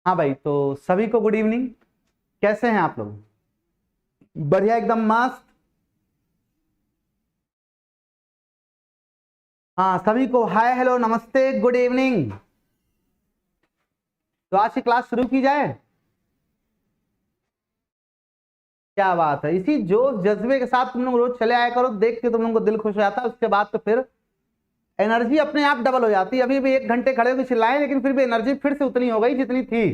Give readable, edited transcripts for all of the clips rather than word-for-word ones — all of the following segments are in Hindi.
हाँ भाई, तो सभी को गुड इवनिंग। कैसे हैं आप लोग? बढ़िया, एकदम मस्त। हाँ, सभी को हाय हेलो नमस्ते गुड इवनिंग। तो आज की क्लास शुरू की जाए। क्या बात है, इसी जोश जज्बे के साथ तुम लोग रोज चले आया करो, देख के तुम लोगों को दिल खुश हो जाता है। उसके बाद तो फिर एनर्जी अपने आप डबल हो जाती है। अभी भी 1 घंटे खड़े होकर चिल्लाए, लेकिन फिर भी एनर्जी फिर से उतनी हो गई जितनी थी।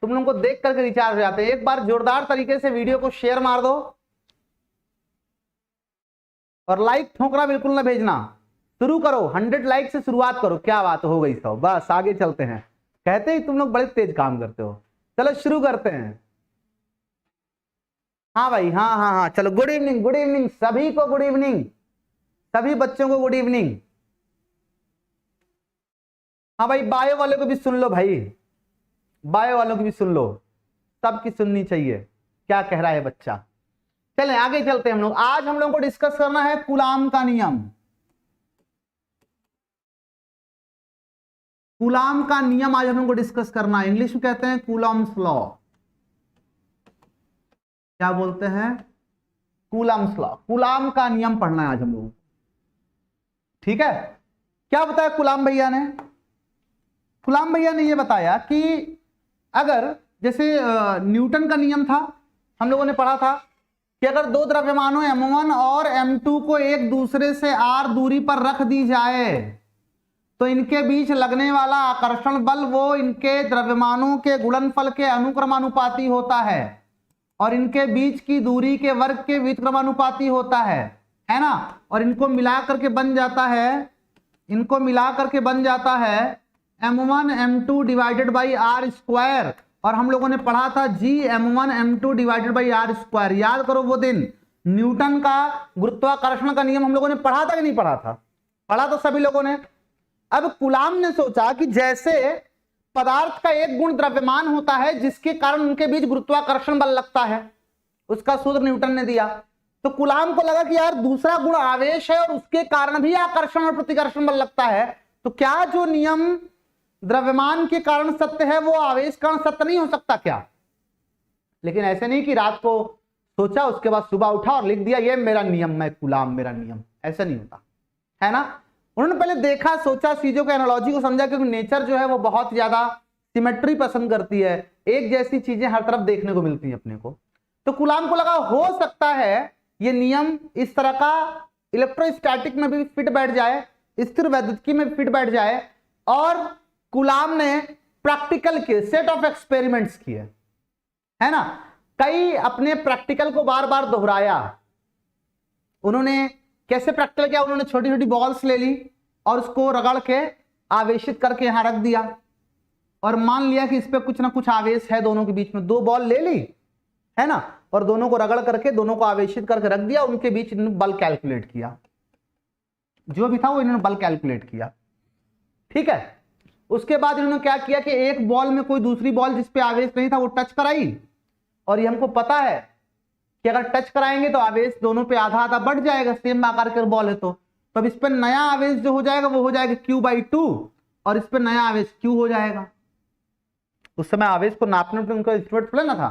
तुम लोगों को देख करके रिचार्ज हो जाते हैं। एक बार जोरदार तरीके से वीडियो को शेयर मार दो और लाइक ठोकना बिल्कुल ना भेजना। शुरू करो, 100 लाइक से शुरुआत करो। क्या बात हो गई, 100। बस आगे चलते हैं। कहते ही तुम लोग बड़े तेज काम करते हो। चलो शुरू करते हैं। हाँ भाई, हाँ हाँ हाँ, चलो गुड इवनिंग, गुड इवनिंग सभी को, गुड इवनिंग सभी बच्चों को, गुड इवनिंग। हाँ भाई, बायो वाले को भी सुन लो भाई, बायो वालों की भी सुन लो, सबकी सुननी चाहिए क्या कह रहा है बच्चा। चलें आगे चलते हैं। हम लोग आज हम लोगों को डिस्कस करना है कूलाम का नियम। कूलाम का नियम आज हम लोगों को डिस्कस करना है। इंग्लिश में कहते हैं कूलम्स लॉ। क्या बोलते हैं? Coulomb's law. कूलाम का नियम पढ़ना है आज हम लोगों को, ठीक है। क्या बताया कूलाम भैया ने? कूलाम भैया ने यह बताया कि अगर जैसे न्यूटन का नियम था, हम लोगों ने पढ़ा था कि अगर दो द्रव्यमानों m1 और m2 को एक दूसरे से r दूरी पर रख दी जाए तो इनके बीच लगने वाला आकर्षण बल वो इनके द्रव्यमानों के गुणनफल के अनुक्रमानुपाती होता है और इनके बीच की दूरी के वर्ग के व्युत्क्रमानुपाती होता है ना। और इनको मिला करके बन जाता है, इनको मिला करके बन जाता है m1 m2 divided by r square. और हम लोगों ने पढ़ा था g m1 m2 divided by r square. याद करो वो दिन न्यूटन का गुरुत्वाकर्षण का नियम हम लोगों ने पढ़ा था कि नहीं पढ़ा था? पढ़ा तो सभी लोगों ने। अब कूलाम ने सोचा कि जैसे पदार्थ का एक गुण द्रव्यमान होता है जिसके कारण उनके बीच गुरुत्वाकर्षण बल लगता है, उसका सूत्र न्यूटन ने दिया। तो कूलाम को लगा कि यार दूसरा गुण आवेश है और उसके कारण भी आकर्षण और प्रतिकर्षण बल लगता है, तो क्या जो नियम द्रव्यमान के कारण सत्य है वो आवेश कारण सत्य नहीं हो सकता क्या? लेकिन ऐसे नहीं कि रात को सोचा उसके बाद सुबह उठा और लिख दिया ये मेरा नियम, मैं कूलाम मेरा नियम। ऐसा नहीं होता है ना। उन्होंने पहले देखा, सोचा, चीजों के एनालॉजी को समझा, क्योंकि नेचर जो है वो बहुत ज्यादा सिमेट्री पसंद करती है, एक जैसी चीजें हर तरफ देखने को मिलती हैं अपने को। तो कूलाम को लगा हो सकता है ये नियम इस तरह का इलेक्ट्रोस्टैटिक में भी फिट बैठ जाए, स्थिर वैद्युतिकी में भी फिट बैठ जाए। और कूलाम ने प्रैक्टिकल के सेट ऑफ एक्सपेरिमेंट्स किए, है ना। कई अपने प्रैक्टिकल को बार बार दोहराया। उन्होंने कैसे प्रैक्टिकल किया? उन्होंने छोटी छोटी बॉल्स ले ली और उसको रगड़ के आवेशित करके यहां रख दिया और मान लिया कि इस पे कुछ ना कुछ आवेश है दोनों के बीच में। 2 बॉल ले ली, है ना, और दोनों को रगड़ करके दोनों को आवेशित करके रख दिया। उनके बीच इन्होंने बल कैलकुलेट किया, जो भी था वो इन्होंने बल कैलकुलेट किया, ठीक है। उसके बाद इन्होंने क्या किया कि एक बॉल में कोई दूसरी बॉल जिस पे आवेश नहीं था वो टच कराई। और ये हमको पता है कि अगर टच कराएंगे तो आवेश दोनों पे आधा आधा बढ़ जाएगा, सेम आकार के बॉल है तो अब इस पे नया आवेश जो हो जाएगा वो हो जाएगा Q/2 और इस पे नया आवेश Q हो जाएगा। उस समय आवेश को नापने पे उनका इंस्ट्रूमेंट थोड़ा ना था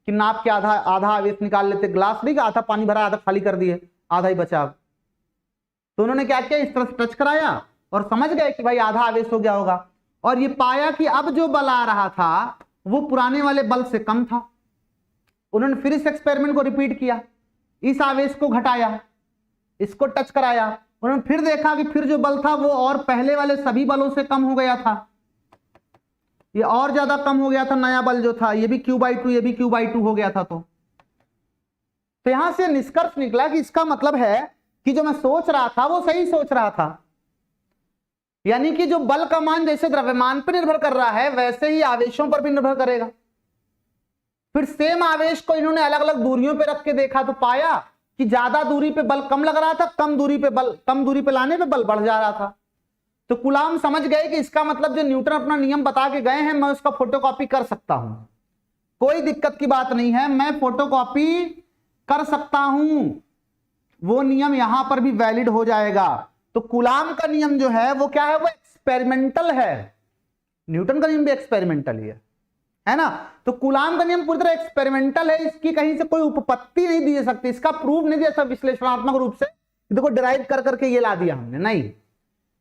कि नाप के आधा आधा आवेश निकाल लेते। ग्लास नहीं, आधा पानी भरा आधा खाली कर दिए, आधा ही बचा। तो उन्होंने क्या किया, इस तरह से टच कराया और समझ गए कि भाई आधा आवेश हो गया होगा। और ये पाया कि अब जो बल आ रहा था वो पुराने वाले बल से कम था। उन्होंने फिर इस एक्सपेरिमेंट को रिपीट किया, इस आवेश को घटाया, इसको टच कराया। उन्होंने फिर देखा कि फिर जो बल था वो और पहले वाले सभी बलों से कम हो गया था, ये और ज्यादा कम हो गया था। नया बल जो था ये भी Q/2, ये भी Q/2 हो गया था। तो यहां से निष्कर्ष निकला कि इसका मतलब है कि जो मैं सोच रहा था वो सही सोच रहा था। यानी कि जो बल का मान जैसे द्रव्यमान पर निर्भर कर रहा है वैसे ही आवेशों पर भी निर्भर करेगा। फिर सेम आवेश को इन्होंने अलग अलग दूरियों पे रख के देखा तो पाया कि ज्यादा दूरी पे बल कम लग रहा था, कम दूरी पे लाने पे बल बढ़ जा रहा था। तो कूलाम समझ गए कि इसका मतलब जो न्यूटन अपना नियम बता के गए हैं मैं उसका फोटोकॉपी कर सकता हूं, कोई दिक्कत की बात नहीं है, मैं फोटोकॉपी कर सकता हूं, वो नियम यहां पर भी वैलिड हो जाएगा। तो कूलाम का नियम जो है वो क्या है, वो एक्सपेरिमेंटल है। न्यूटन का नियम भी एक्सपेरिमेंटल ही है ना। तो कूलाम का नियम पूरी तरह एक्सपेरिमेंटल है, इसकी कहीं से कोई उपपत्ति नहीं दी जा सकती, इसका प्रूफ नहीं दिया सब विश्लेषणात्मक रूप से देखो डिराइव कर करके ये ला दिया हमने, नहीं,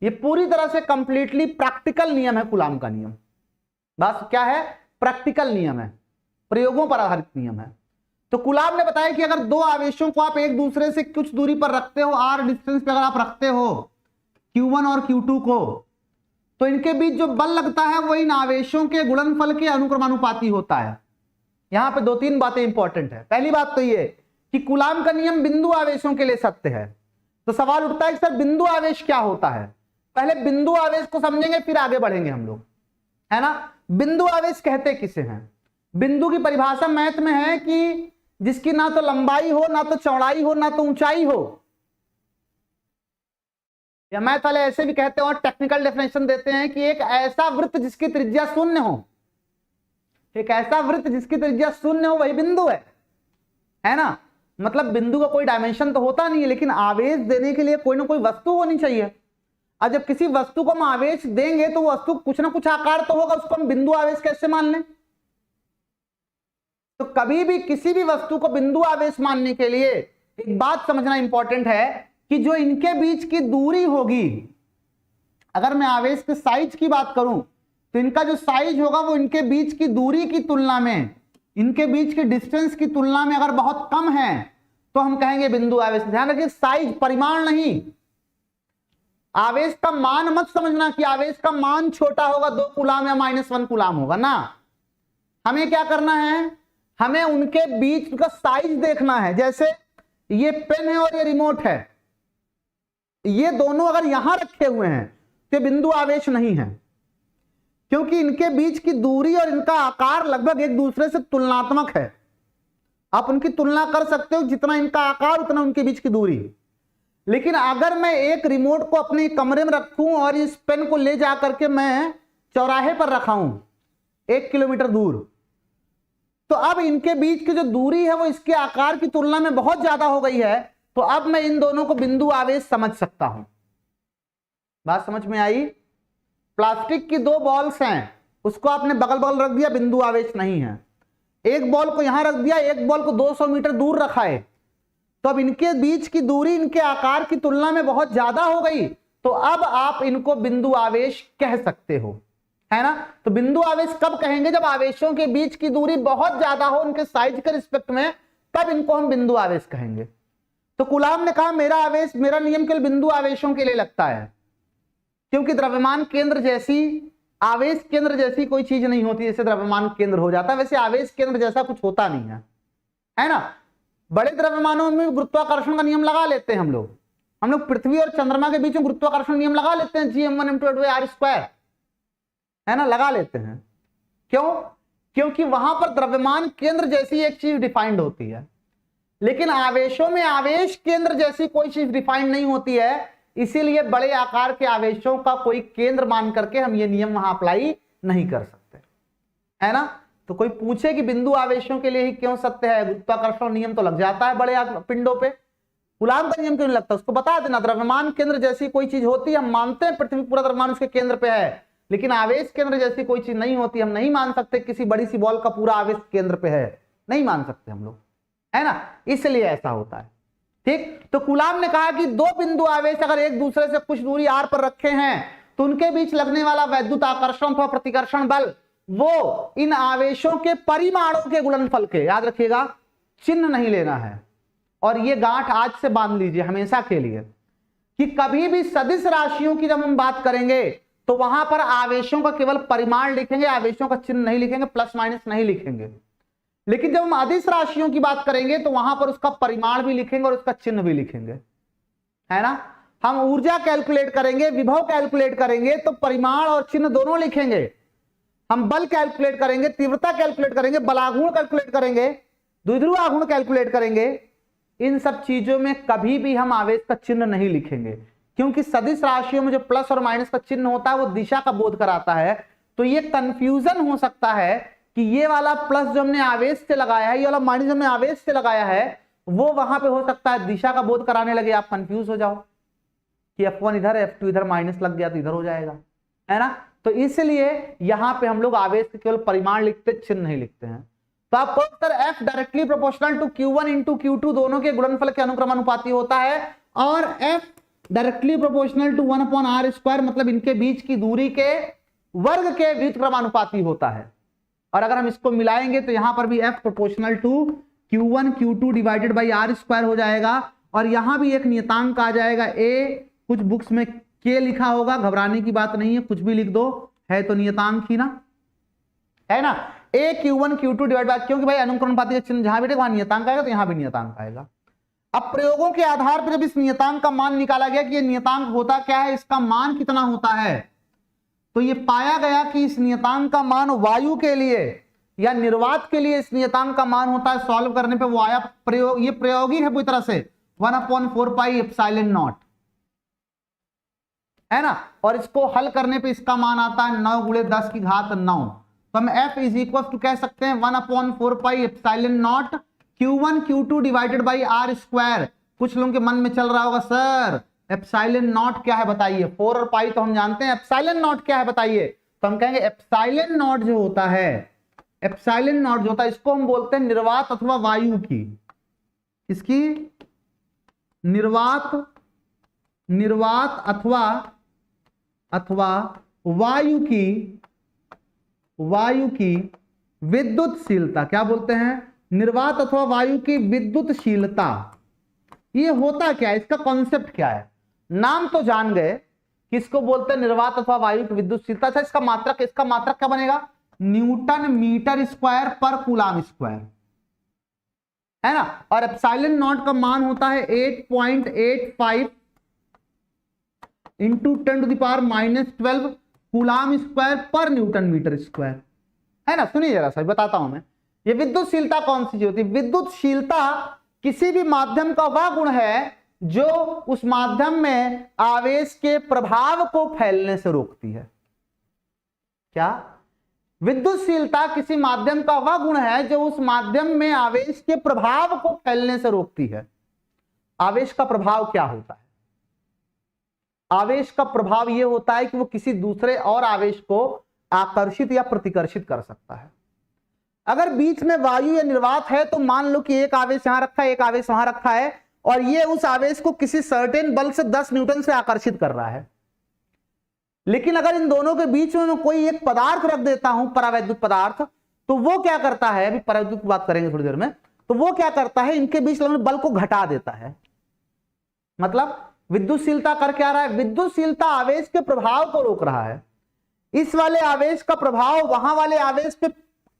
ये पूरी तरह से कंप्लीटली प्रैक्टिकल नियम है कूलाम का नियम। बस क्या है, प्रैक्टिकल नियम है, प्रयोगों पर आधारित नियम है। तो कूलाम ने बताया कि अगर दो आवेशों को आप एक दूसरे से कुछ दूरी पर रखते हो, r डिस्टेंस पे अगर आप रखते हो Q1 और Q2 को, तो इनके बीच जो बल लगता है वो इन आवेशों के गुणनफल के अनुक्रमानुपाती होता है। यहां पे दो तीन बातें इंपॉर्टेंट है। पहली बात तो ये कि कूलाम का नियम बिंदु आवेशों के लिए सत्य है। तो सवाल उठता है कि सर बिंदु आवेश क्या होता है। पहले बिंदु आवेश को समझेंगे फिर आगे बढ़ेंगे हम लोग, है ना। बिंदु आवेश कहते किसे हैं? बिंदु की परिभाषा मैथ में है कि जिसकी ना तो लंबाई हो, ना तो चौड़ाई हो, ना तो ऊंचाई हो। या मैथ वाले ऐसे भी कहते हैं और टेक्निकल डेफिनेशन देते हैं कि एक ऐसा वृत्त जिसकी त्रिज्या शून्य हो, एक ऐसा वृत्त जिसकी त्रिज्या शून्य हो वही बिंदु है ना। मतलब बिंदु का कोई डायमेंशन तो होता नहीं है, लेकिन आवेश देने के लिए कोई ना कोई वस्तु होनी चाहिए। और जब किसी वस्तु को हम आवेश देंगे तो वस्तु कुछ ना कुछ आकार तो होगा, उसको हम बिंदु आवेश कैसे मान लें। तो कभी भी किसी भी वस्तु को बिंदु आवेश मानने के लिए एक बात समझना इंपॉर्टेंट है कि जो इनके बीच की दूरी होगी, अगर मैं आवेश के साइज की बात करूं तो इनका जो साइज होगा वो इनके बीच की दूरी की तुलना में, इनके बीच की डिस्टेंस की तुलना में अगर बहुत कम है तो हम कहेंगे बिंदु आवेश। ध्यान रखिए, साइज परिमाण नहीं, आवेश का मान मत समझना कि आवेश का मान छोटा होगा 2 कूलाम या -1 कूलाम होगा ना। हमें क्या करना है, हमें उनके बीच का साइज देखना है। जैसे ये पेन है और ये रिमोट है, ये दोनों अगर यहां रखे हुए हैं तो बिंदु आवेश नहीं है, क्योंकि इनके बीच की दूरी और इनका आकार लगभग एक दूसरे से तुलनात्मक है। आप उनकी तुलना कर सकते हो, जितना इनका आकार उतना उनके बीच की दूरी। लेकिन अगर मैं एक रिमोट को अपने कमरे में रखूं और इस पेन को ले जा करके मैं चौराहे पर रखाऊं 1 किलोमीटर दूर, तो अब इनके बीच की जो दूरी है वो इसके आकार की तुलना में बहुत ज्यादा हो गई है। तो अब मैं इन दोनों को बिंदु आवेश समझ सकता हूं। बात समझ में आई? प्लास्टिक की 2 बॉल्स हैं, उसको आपने बगल बगल रख दिया, बिंदु आवेश नहीं है। एक बॉल को यहां रख दिया, एक बॉल को 200 मीटर दूर रखा है, तो अब इनके बीच की दूरी इनके आकार की तुलना में बहुत ज्यादा हो गई, तो अब आप इनको बिंदु आवेश कह सकते हो, है ना। तो बिंदु आवेश कब कहेंगे? जब आवेशों के बीच की दूरी बहुत ज्यादा हो उनके साइज के रिस्पेक्ट में, तब इनको हम बिंदु आवेश कहेंगे। तो कूलाम ने कहा मेरा आवेश, मेरा नियम केवल बिंदु आवेशों के लिए लगता है, क्योंकि द्रव्यमान केंद्र जैसी, आवेश केंद्र जैसी कोई चीज नहीं होती जैसे द्रव्यमान केंद्र हो जाता है, वैसे आवेश केंद्र जैसा कुछ होता नहीं है ना। बड़े द्रव्यमानों में गुरुत्वाकर्षण का नियम लगा लेते हैं हम लोग पृथ्वी और चंद्रमा के बीच में गुरुत्वाकर्षण नियम लगा लेते हैं, Gm1m2r², है ना, लगा लेते हैं। क्यों? क्योंकि वहां पर द्रव्यमान केंद्र जैसी एक चीज डिफाइंड होती है, लेकिन आवेशों में आवेश केंद्र जैसी कोई चीज डिफाइंड नहीं होती है। इसीलिए बड़े आकार के आवेशों का कोई केंद्र मान करके हम ये नियम वहां अप्लाई नहीं कर सकते, है ना। तो कोई पूछे कि बिंदु आवेशों के लिए ही क्यों सत्य है, गुरुत्वाकर्षण नियम तो लग जाता है बड़े पिंडों पे, कूलाम का नियम क्यों नहीं लगता, उसको बता देना। द्रव्यमान केंद्र जैसी कोई चीज होती है, हम मानते हैं पृथ्वी पूरा द्रव्यमान उसके केंद्र पे है, लेकिन आवेश केंद्र जैसी कोई चीज नहीं होती। हम नहीं मान सकते किसी बड़ी सी बॉल का पूरा आवेश केंद्र पे है, नहीं मान सकते हम लोग, है ना, इसलिए ऐसा होता है। ठीक, तो कूलाम ने कहा कि 2 बिंदु आवेश अगर एक दूसरे से कुछ दूरी r पर रखे हैं तो उनके बीच लगने वाला वैद्युत आकर्षण अथवा प्रतिकर्षण बल वो इन आवेशों के परिमाणों के गुणनफल के, याद रखिएगा, चिन्ह नहीं लेना है। और ये गांठ आज से बांध लीजिए हमेशा के लिए कि कभी भी सदिश राशियों की जब हम बात करेंगे तो वहां पर आवेशों का केवल परिमाण लिखेंगे, आवेशों का चिन्ह नहीं लिखेंगे, प्लस माइनस नहीं लिखेंगे। लेकिन जब हम अदिश राशियों की बात करेंगे तो वहां पर उसका परिमाण भी लिखेंगे और उसका चिन्ह भी लिखेंगे, है ना। हम ऊर्जा कैलकुलेट करेंगे, विभव कैलकुलेट करेंगे तो परिमाण और चिन्ह दोनों लिखेंगे। हम बल कैलकुलेट करेंगे, तीव्रता कैलकुलेट करेंगे, बलागुण कैलकुलेट करेंगे, द्विध्रुव आघूर्ण कैलकुलेट करेंगे। इन सब चीजों में कभी भी हम आवेश का चिन्ह नहीं लिखेंगे, क्योंकि सदिश राशियों में जो प्लस और माइनस का चिन्ह होता है वो दिशा का बोध कराता है। तो ये कंफ्यूजन हो सकता है कि ये वाला प्लस जो हमने आवेश से लगाया है, ये वाला माइनस जो हमने आवेश से लगाया है, वो वहां पे हो सकता है दिशा का बोध कराने लगे, आप कंफ्यूज हो जाओ। कि F1 इधर F2 इधर, माइनस लग गया तो इधर हो जाएगा, है ना। तो इसलिए यहां पे हम लोग आवेश के केवल परिमाण लिखते, चिन्ह नहीं लिखते हैं। तो आप कहो sir F directly proportional to Q1 into Q2 दोनों के गुणनफल के अनुक्रमानुपाती होता है, और F directly proportional to 1/r², मतलब इनके बीच की दूरी के वर्ग के व्युत्क्रमानुपाती होता है। और अगर हम इसको मिलाएंगे तो यहां पर भी F proportional to Q1 Q2 divided by r² हो जाएगा, और यहां भी एक नियतांक आ जाएगा a, कुछ बुक्स में k लिखा होगा, घबराने की बात नहीं है, कुछ भी लिख दो, है तो नियतांक ही ना, है ना। a Q1 Q2 divide by, क्योंकि भाई अनुक्रमानुपाती का चिन्ह जहां बैठे वहां नियतांक आएगा, तो यहां भी नियतांक आएगा। अब प्रयोगों के आधार पर जब इस नियतांक का मान निकाला गया कि ये नियतांक होता क्या है, इसका मान कितना होता है, तो ये पाया गया कि इस नियतांक का मान वायु के लिए या निर्वात के लिए इस नियतांक का मान होता है, सॉल्व करने पे वो आया प्रयोग, ये प्रयोगी है पूरी तरह से 1/4 पाई एप्सिलॉन नॉट, है ना। और इसको हल करने पे इसका मान आता है 9 × 10⁹ तो हम F इज इक्वल टू कह सकते हैं 1/4 pi epsilon not Q1 Q2 divided by r²। कुछ लोगों के मन में चल रहा होगा सर एप्सिलॉन नॉट क्या है बताइए, 4 और पाई तो हम जानते हैं, एप्सिलॉन नॉट क्या है बताइए। तो हम कहेंगे एप्सिलॉन नॉट जो होता है, एप्सिलॉन नॉट जो होता है, इसको हम बोलते हैं निर्वात अथवा वायु की, इसकी निर्वात अथवा वायु की विद्युतशीलता, क्या बोलते हैं, निर्वात अथवा वायु की विद्युतशीलता। ये होता क्या है, इसका कॉन्सेप्ट क्या है, नाम तो जान गए किसको बोलते हैं निर्वात अथवा वायु की विद्युतशीलता। अच्छा इसका मात्रक क्या बनेगा, न्यूटन मीटर स्क्वायर पर कूलाम स्क्वायर, है ना। और एप्सिलॉन नॉट का मान होता है 8.85 इंटू 10⁻⁻12 कूलाम स्क्वायर पर न्यूटन मीटर स्क्वायर, है ना। सुनिए जरा सा बताता हूं मैं, ये विद्युतशीलता कौन सी होती है। विद्युतशीलता किसी भी माध्यम का वह गुण है जो उस माध्यम में आवेश के प्रभाव को फैलने से रोकती है। क्या, विद्युतशीलता किसी माध्यम का वह गुण है जो उस माध्यम में आवेश के प्रभाव को फैलने से रोकती है। आवेश का प्रभाव क्या होता है, आवेश का प्रभाव यह होता है कि वो किसी दूसरे और आवेश को आकर्षित या प्रतिकर्षित कर सकता है। अगर बीच में वायु या निर्वात है तो मान लो कि एक आवेश यहां रखा है, एक आवेश वहां रखा है, और ये उस आवेश को किसी सर्टेन बल से 10 न्यूटन से आकर्षित कर रहा है। लेकिन अगर इन दोनों के बीच में मैं कोई एक पदार्थ रख देता हूं, परावैद्युत पदार्थ, तो वो क्या करता है, अभी परावैद्युत की बात करेंगे थोड़ी देर में, तो वो क्या करता है, इनके बीच लगने बल को घटा देता है। मतलब विद्युतशीलता कर क्या रहा है, विद्युतशीलता आवेश के प्रभाव को रोक रहा है। इस वाले आवेश का प्रभाव वहां वाले आवेश पे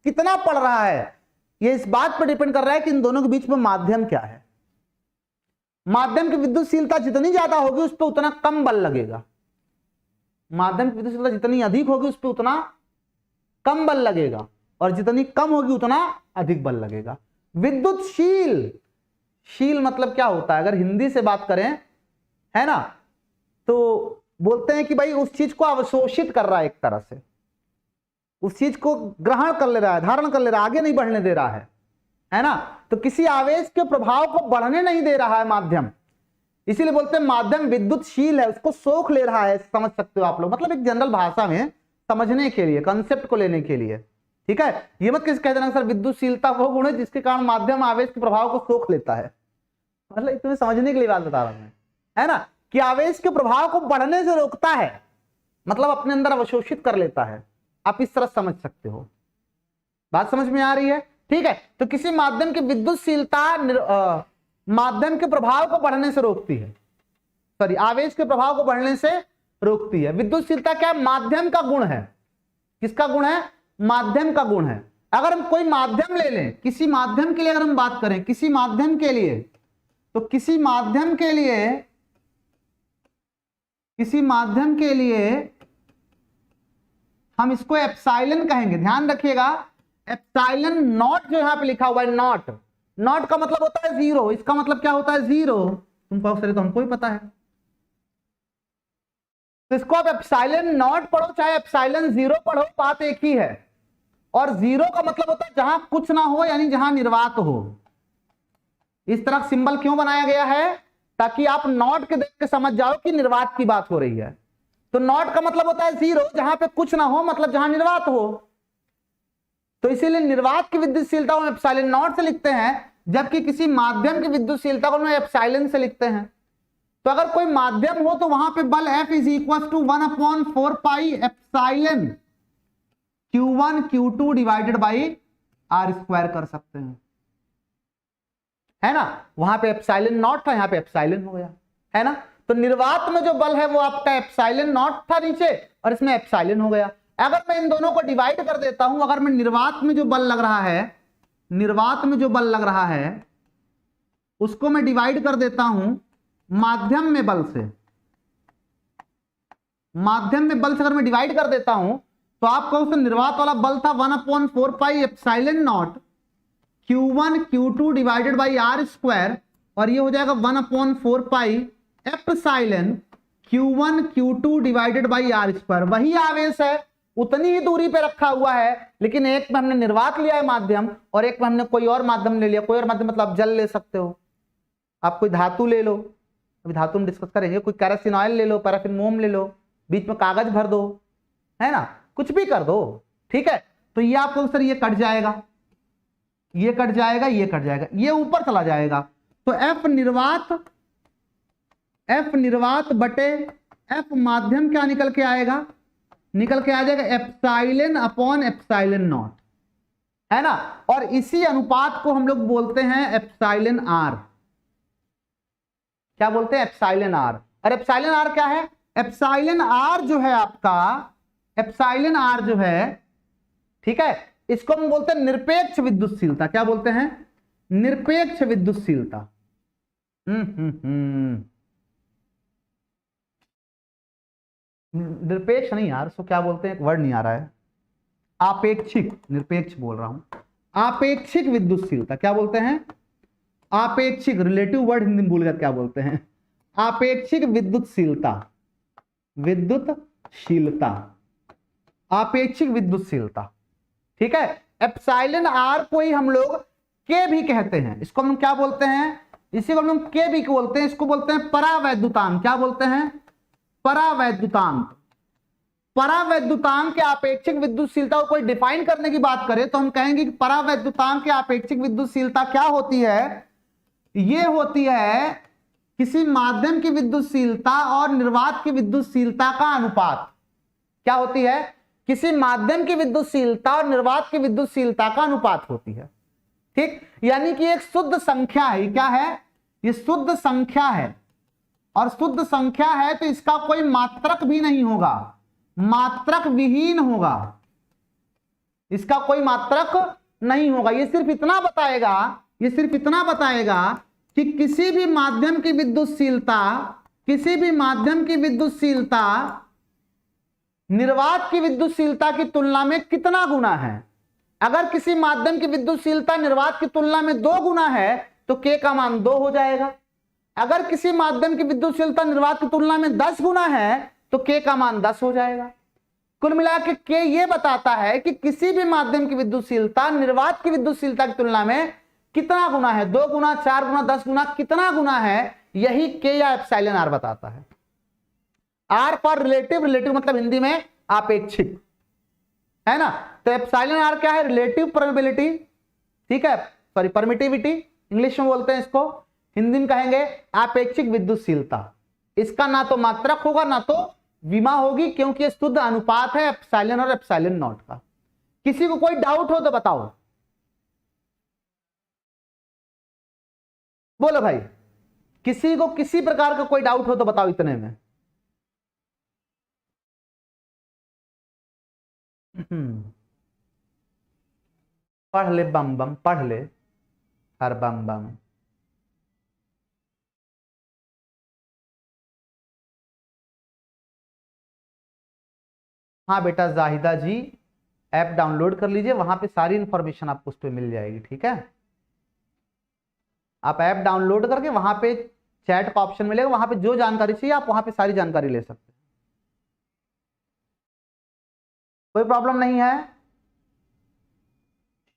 कितना पड़ रहा है, ये इस बात पर डिपेंड कर रहा है कि इन दोनों के बीच में माध्यम क्या है। माध्यम की विद्युतशीलता जितनी ज्यादा होगी उस पर उतना कम बल लगेगा, माध्यम की विद्युतशीलता जितनी अधिक होगी उस पर उतना कम बल लगेगा, और जितनी कम होगी उतना अधिक बल लगेगा। शील मतलब क्या होता है, अगर हिंदी से बात करें, है ना, तो बोलते हैं कि भाई उस चीज को अवशोषित कर रहा है, एक तरह से उस चीज को ग्रहण कर ले रहा है, धारण कर ले रहा है, आगे नहीं बढ़ने दे रहा है ना। तो किसी आवेश के प्रभाव को बढ़ने नहीं दे रहा है माध्यम, इसीलिए बोलते हैं माध्यम विद्युतशील है, उसको सोख ले रहा है। समझ सकते हो आप लोग, मतलब एक जनरल भाषा में समझने के लिए, कंसेप्ट को लेने के लिए, ठीक है। ये मत किसी कह देना सर विद्युतशीलता वो गुण है जिसके कारण माध्यम आवेश के प्रभाव को सोख लेता है, मतलब तुम्हें समझने के लिए बात बता रहा हूं, है ना, कि आवेश के प्रभाव को बढ़ने से रोकता है, मतलब अपने अंदर अवशोषित कर लेता है। आप इस तरह समझ सकते हो, बात समझ में आ रही है, ठीक है। तो किसी माध्यम की विद्युतशीलता माध्यम के प्रभाव को बढ़ने से रोकती है, सॉरी आवेश के प्रभाव को बढ़ने से रोकती है। विद्युतशीलता क्या है, माध्यम का गुण है। किसका गुण है, माध्यम का गुण है। अगर हम कोई माध्यम ले लें, किसी माध्यम के लिए अगर हम बात करें, किसी माध्यम के लिए, तो किसी माध्यम के लिए हम इसको एप्सिलॉन कहेंगे। ध्यान रखिएगा, एप्सिलॉन नॉट जो यहां पे लिखा हुआ है, नॉट का मतलब होता है जीरो, इसका मतलब क्या होता है, जीरो। तुम कहो सर तो हमको ही पता है, तो इसको आप एप्सिलॉन नॉट पढ़ो चाहे एप्सिलॉन जीरो पढ़ो, बात एक ही है। और जीरो का मतलब होता है जहां कुछ ना हो, यानी जहां निर्वात हो। इस तरह सिंबल क्यों बनाया गया है, ताकि आप नॉट के देख के समझ जाओ कि निर्वात की बात हो रही है। तो नॉट का मतलब होता है जीरो, जहां पे कुछ ना हो, मतलब जहां निर्वात हो। तो इसीलिए निर्वात की विद्युतशीलता को एप्सिलॉन नॉट से लिखते हैं, जबकि किसी माध्यम की विद्युतशीलता को एप्सिलॉन से लिखते हैं। तो अगर कोई माध्यम हो तो वहां पे बल F is equal to 1/4 pi epsilon Q1 Q2 divided by R square कर सकते हैं, है ना। वहां पे एप्सिलॉन नॉट था, यहां पे एप्सिलॉन हो गया, है ना। तो निर्वात में जो बल है वो आपका एप्सिलॉन नॉट था नीचे, और इसमें एप्सिलॉन हो गया। अगर मैं इन दोनों को डिवाइड कर देता हूं, अगर मैं निर्वात में जो बल लग रहा है, निर्वात में जो बल लग रहा है उसको मैं डिवाइड कर देता हूं माध्यम में बल से, माध्यम में बल से अगर मैं डिवाइड कर देता हूं तो आपका उसका निर्वात वाला बल था 1/4 pi epsilon not Q1 Q2 divided by R square, और ये हो जाएगा 1/4 pi epsilon Q1 Q2 divided by R square. वही आवेश है, उतनी ही दूरी पे रखा हुआ है, लेकिन एक में हमने निर्वात लिया है माध्यम, और एक में हमने कोई और माध्यम ले लिया। कोई और माध्यम मतलब आप जल ले सकते हो, आप कोई धातु ले लो, अभी धातु में डिस्कस करेंगे, कोई केरोसिन ऑयल ले लो, पैराफिन मोम ले लो, बीच में कागज भर दो, है ना, कुछ भी कर दो, ठीक है। तो ये आपको सर ये कट जाएगा, ये कट जाएगा, ये कट जाएगा, ये ऊपर चला जाएगा। तो F निर्वात बटे F माध्यम क्या निकल के आएगा, निकल के आ जाएगा एप्सिलॉन अपॉन एप्सिलॉन नॉट, है ना। और इसी अनुपात को हम लोग बोलते हैं एप्सिलॉन R। क्या बोलते हैं, एप्सिलॉन R। और एप्सिलॉन R क्या है, एप्सिलॉन R जो है आपका, एप्सिलॉन R जो है, ठीक है, इसको हम बोलते हैं निरपेक्ष विद्युतशीलता। क्या बोलते हैं, निरपेक्ष विद्युतशीलता। निरपेक्ष नहीं यार, उसको क्या बोलते हैं, एक वर्ड नहीं आ रहा है, आपेक्षिक, निरपेक्ष बोल रहा हूं, आपेक्षिक विद्युतशीलता। क्या बोलते हैं, आपेक्षिक, रिलेटिव वर्ड हिंदी में भूल गया, क्या बोलते हैं, आपेक्षिक विद्युतशीलता, विद्युतशीलता, आपेक्षिक विद्युतशीलता, ठीक है। एप्सिलॉन R को ही हम लोग के भी कहते हैं, इसको हम क्या बोलते हैं, इसी को हम लोग के भी बोलते हैं, इसको बोलते हैं परावैद्युतांक। क्या बोलते हैं, परावैद्युतांक। परावैद्युतांक के आपेक्षिक विद्युतशीलता को कोई डिफाइन करने की बात करे तो हम कहेंगे कि परावैद्युतांक के आपेक्षिक विद्युतशीलता क्या होती है, ये होती है किसी माध्यम की विद्युतशीलता और निर्वात की विद्युतशीलता का अनुपात। क्या होती है, किसी माध्यम की विद्युतशीलता और निर्वात की विद्युतशीलता का अनुपात होती है, ठीक। यानी कि एक शुद्ध संख्या है, क्या है, ये शुद्ध संख्या है, और शुद्ध संख्या है तो इसका कोई मात्रक भी नहीं होगा, मात्रक विहीन होगा, इसका कोई मात्रक नहीं होगा। ये सिर्फ इतना बताएगा, ये सिर्फ इतना बताएगा कि किसी भी माध्यम की विद्युतशीलता, किसी भी माध्यम की विद्युतशीलता निर्वात की विद्युतशीलता की तुलना में कितना गुना है। अगर किसी माध्यम की विद्युतशीलता निर्वात की तुलना में 2 गुना है तो K का मान 2 हो जाएगा। अगर किसी माध्यम की विद्युतशीलता निर्वात की तुलना में 10 गुना है तो K का मान 10 हो जाएगा। कुल मिला के K ये बताता है कि किसी भी माध्यम की विद्युतशीलता निर्वात की विद्युतशीलता की तुलना में कितना गुना है, 2 गुना, 4 गुना, 10 गुना, कितना गुना है, यही K या एप्सिलॉन R बताता है। R फॉर रिलेटिव, रिलेटिव मतलब हिंदी में आपेक्षिक, है ना। तो एप्सिलॉन R क्या है, रिलेटिव परमिबिलिटी, ठीक है, सॉरी परमिटिविटी इंग्लिश में बोलते हैं इसको, हिंदी में कहेंगे आपेक्षिक विद्युतशीलता। इसका ना तो मात्रक होगा ना तो विमा होगी, क्योंकि यह शुद्ध अनुपात है एप्सिलॉन और एप्सिलॉन नॉट का। किसी को कोई डाउट हो तो बताओ, बोलो भाई, किसी को किसी प्रकार का कोई डाउट हो तो बताओ इतने में। पढ़ ले बम बम, पढ़ ले हर बम बम। हाँ बेटा जाहिदा जी, ऐप डाउनलोड कर लीजिए, वहां पे सारी इंफॉर्मेशन आपको उस पर मिल जाएगी, ठीक है। आप ऐप डाउनलोड करके वहां पे चैट का ऑप्शन मिलेगा, वहां पे जो जानकारी चाहिए आप वहां पे सारी जानकारी ले सकते हैं, कोई प्रॉब्लम नहीं है।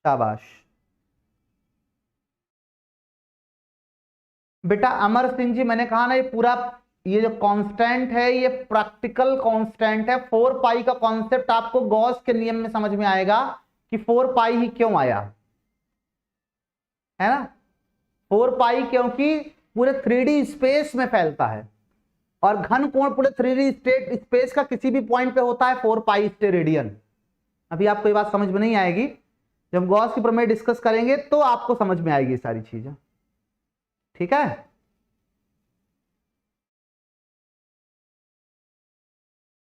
शाबाश। बेटा अमर सिंह जी, मैंने कहा ना ये पूरा ये जो कांस्टेंट है ये प्रैक्टिकल कांस्टेंट है। 4 पाई का कॉन्सेप्ट आपको गॉस के नियम में समझ में आएगा कि 4 पाई ही क्यों आया, है ना। 4 पाई क्योंकि पूरे 3D स्पेस में फैलता है और घन कोण पूरे 3D स्पेस का किसी भी पॉइंट पे होता है 4 पाई स्टेरेडियन। अभी आपको ये बात समझ में नहीं आएगी, जब गॉस की प्रमेय डिस्कस करेंगे तो आपको समझ में आएगी सारी चीजें, ठीक है।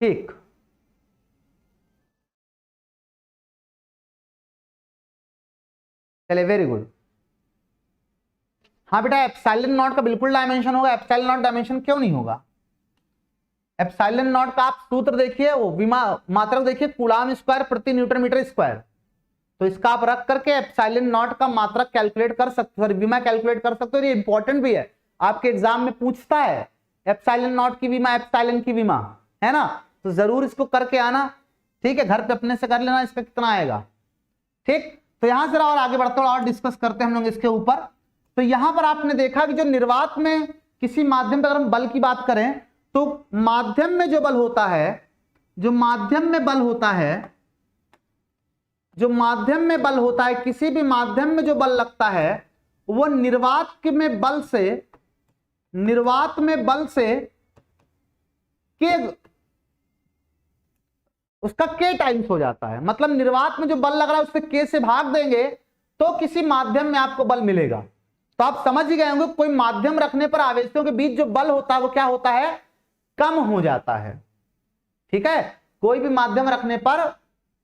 ठीक, चलिए वेरी गुड। हाँ बेटा एप्सिलॉन नॉट का बिल्कुल डायमेंशन होगा। एप्सिलॉन नॉट डायमेंशन क्यों नहीं होगा? एप्सिलॉन नॉट का आप सूत्र देखिए, वो मात्रक देखिए, कूलाम स्क्वायर प्रति न्यूटन मीटर स्क्वायर। तो इसका आप रख करके एप्सिलॉन नॉट का मात्रक कैलकुलेट कर सकते हो, विमा कैलकुलेट कर सकते हो। ये इंपॉर्टेंट भी है, आपके एग्जाम में पूछता है एप्सिलॉन नॉट की विमा, एप्सिलॉन की विमा, है ना। तो जरूर इसको करके आना, ठीक है। घर पे अपने से कर लेना, इसका कितना आएगा, ठीक। तो यहां से और आगे बढ़ते और डिस्कस करते हैं हम लोग इसके ऊपर। तो यहां पर आपने देखा कि जो निर्वात में किसी माध्यम पर अगर हम बल की बात करें तो माध्यम में जो बल होता है, जो माध्यम में बल होता है, जो माध्यम में बल होता है, किसी भी माध्यम में जो बल लगता है वो निर्वात में बल से के उसका के टाइम्स हो जाता है। मतलब निर्वात में जो बल लग रहा है उससे के से भाग देंगे तो किसी माध्यम में आपको बल मिलेगा। तो आप समझ ही गए होंगे, कोई माध्यम रखने पर आवेशों के बीच जो बल होता है वो क्या होता है, कम हो जाता है, ठीक है। कोई भी माध्यम रखने पर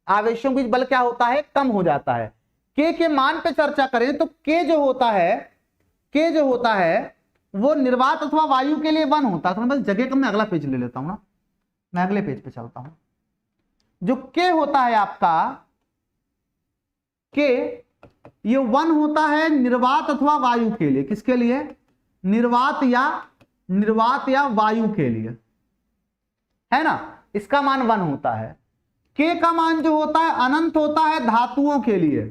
आवेशों के बीच बल क्या होता है, कम हो जाता है। के मान पे चर्चा करें तो के जो होता है वो निर्वात अथवा वायु के लिए 1 होता है। तो मैं बस जगह कम में अगला पेज ले लेता हूं ना, मैं अगले पेज पे चलता हूं। जो के होता है आपका, के ये 1 होता है निर्वात अथवा वायु के लिए। किसके लिए? निर्वात या वायु के लिए, है ना। इसका मान 1 होता है। के का मान जो होता है अनंत होता है धातुओं के लिए।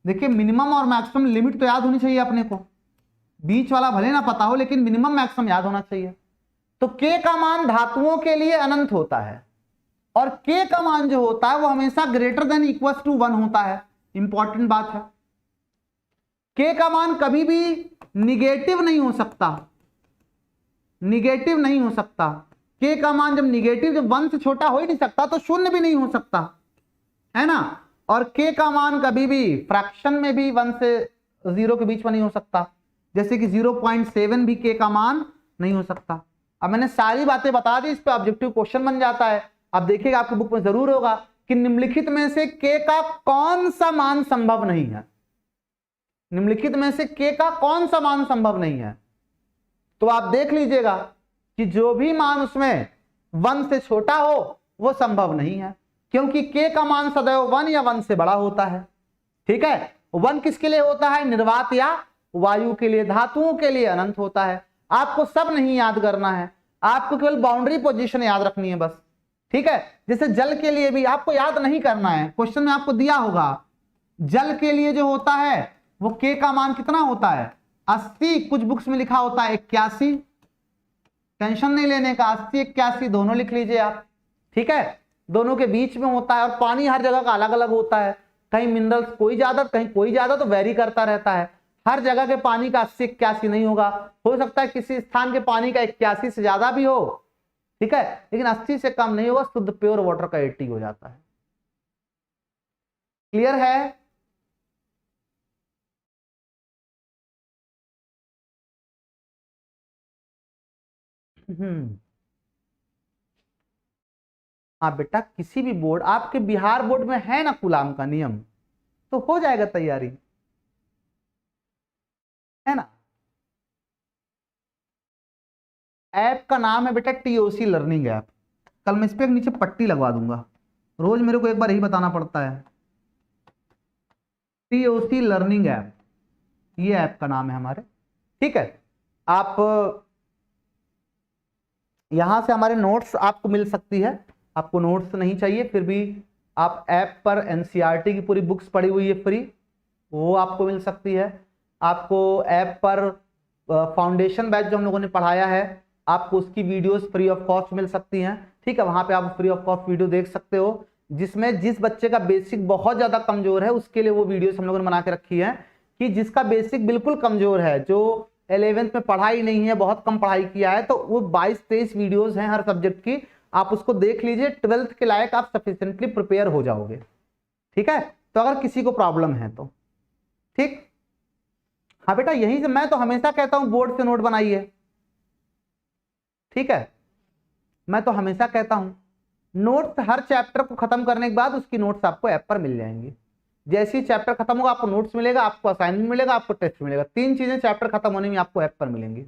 देखिए मिनिमम और मैक्सिमम लिमिट तो याद होनी चाहिए अपने को, बीच वाला भले ना पता हो लेकिन मिनिमम मैक्सिमम याद होना चाहिए। तो के का मान धातुओं के लिए अनंत होता है और के का मान जो होता है वो हमेशा ग्रेटर देन इक्वल टू 1 होता है। इंपॉर्टेंट बात है, के का मान कभी भी निगेटिव नहीं हो सकता, निगेटिव नहीं हो सकता। के का मान जब निगेटिव, जब 1 से छोटा हो ही नहीं सकता तो शून्य भी नहीं हो सकता, है ना। और के का मान कभी भी फ्रैक्शन में भी 1 से 0 के बीच में नहीं हो सकता, जैसे कि 0.7 भी के का मान नहीं हो सकता। अब मैंने सारी बातें बता दी, इस पे ऑब्जेक्टिव क्वेश्चन बन जाता है। आप देखिएगा आपकी बुक में जरूर होगा कि निम्नलिखित में से के का कौन सा मान संभव नहीं है, निम्नलिखित में से के का कौन सा मान संभव नहीं है। तो आप देख लीजिएगा कि जो भी मान उसमें 1 से छोटा हो वो संभव नहीं है, क्योंकि के का मान सदैव 1 या 1 से बड़ा होता है, ठीक है। 1 किसके लिए होता है? निर्वात या वायु के लिए, धातुओं के लिए अनंत होता है। आपको सब नहीं याद करना है, आपको केवल बाउंड्री पोजीशन याद रखनी है बस, ठीक है। जैसे जल के लिए भी आपको याद नहीं करना है, क्वेश्चन में आपको दिया होगा जल के लिए जो होता है वो के का मान कितना होता है, 80, कुछ बुक्स में लिखा होता है 81। टेंशन नहीं लेने का, 80 81 दोनों लिख लीजिए आप, ठीक है। दोनों के बीच में होता है और पानी हर जगह का अलग अलग होता है, कहीं मिनरल्स कोई ज्यादा कहीं कोई ज्यादा, तो वेरी करता रहता है। हर जगह के पानी का 80 81 नहीं होगा, हो सकता है किसी स्थान के पानी का 81 से ज्यादा भी हो, ठीक है, लेकिन 80 से कम नहीं होगा। शुद्ध प्योर वाटर का 80 हो जाता है। क्लियर है? हाँ बेटा, किसी भी बोर्ड, आपके बिहार बोर्ड में है ना कूलाम का नियम, तो हो जाएगा तैयारी, है ना। ऐप का नाम है बेटा टीओसी लर्निंग ऐप। कल मैं इस पे एक नीचे पट्टी लगवा दूंगा, रोज मेरे को एक बार यही बताना पड़ता है। टीओसी लर्निंग ऐप, ये ऐप का नाम है हमारे, ठीक है। आप यहां से हमारे नोट्स आपको मिल सकती है, आपको नोट्स नहीं चाहिए फिर भी आप ऐप पर एनसीईआरटी की पूरी बुक्स पड़ी हुई है फ्री, वो आपको मिल सकती है। आपको ऐप पर फाउंडेशन बैच जो हम लोगों ने पढ़ाया है, आपको उसकी वीडियोस फ्री ऑफ कॉस्ट मिल सकती हैं। ठीक है, वहां पे आप फ्री ऑफ कॉस्ट वीडियो देख सकते हो, जिसमें जिस बच्चे का बेसिक बहुत ज्यादा कमजोर है उसके लिए वो वीडियोस हम लोगों ने बना के रखी है, कि जिसका बेसिक बिल्कुल कमजोर है, जो 11th में पढ़ाई नहीं है, बहुत कम पढ़ाई किया है, तो वो 22-23 वीडियोस हैं हर सब्जेक्ट की, आप उसको देख लीजिए, 12th के लायक आप सफिशिएंटली प्रिपेयर हो जाओगे। ठीक है, तो अगर किसी को प्रॉब्लम है तो ठीक। हाँ बेटा, यही से मैं तो हमेशा कहता हूं बोर्ड से नोट बनाइए। ठीक है, मैं तो हमेशा कहता हूं नोट्स हर चैप्टर को खत्म करने के बाद उसकी नोट्स आपको ऐप पर मिल जाएंगी। जैसे ही चैप्टर खत्म होगा आपको नोट्स मिलेगा, आपको असाइनमेंट मिलेगा, आपको टेस्ट मिलेगा, 3 चीजें चैप्टर खत्म होने में आपको ऐप पर मिलेंगी।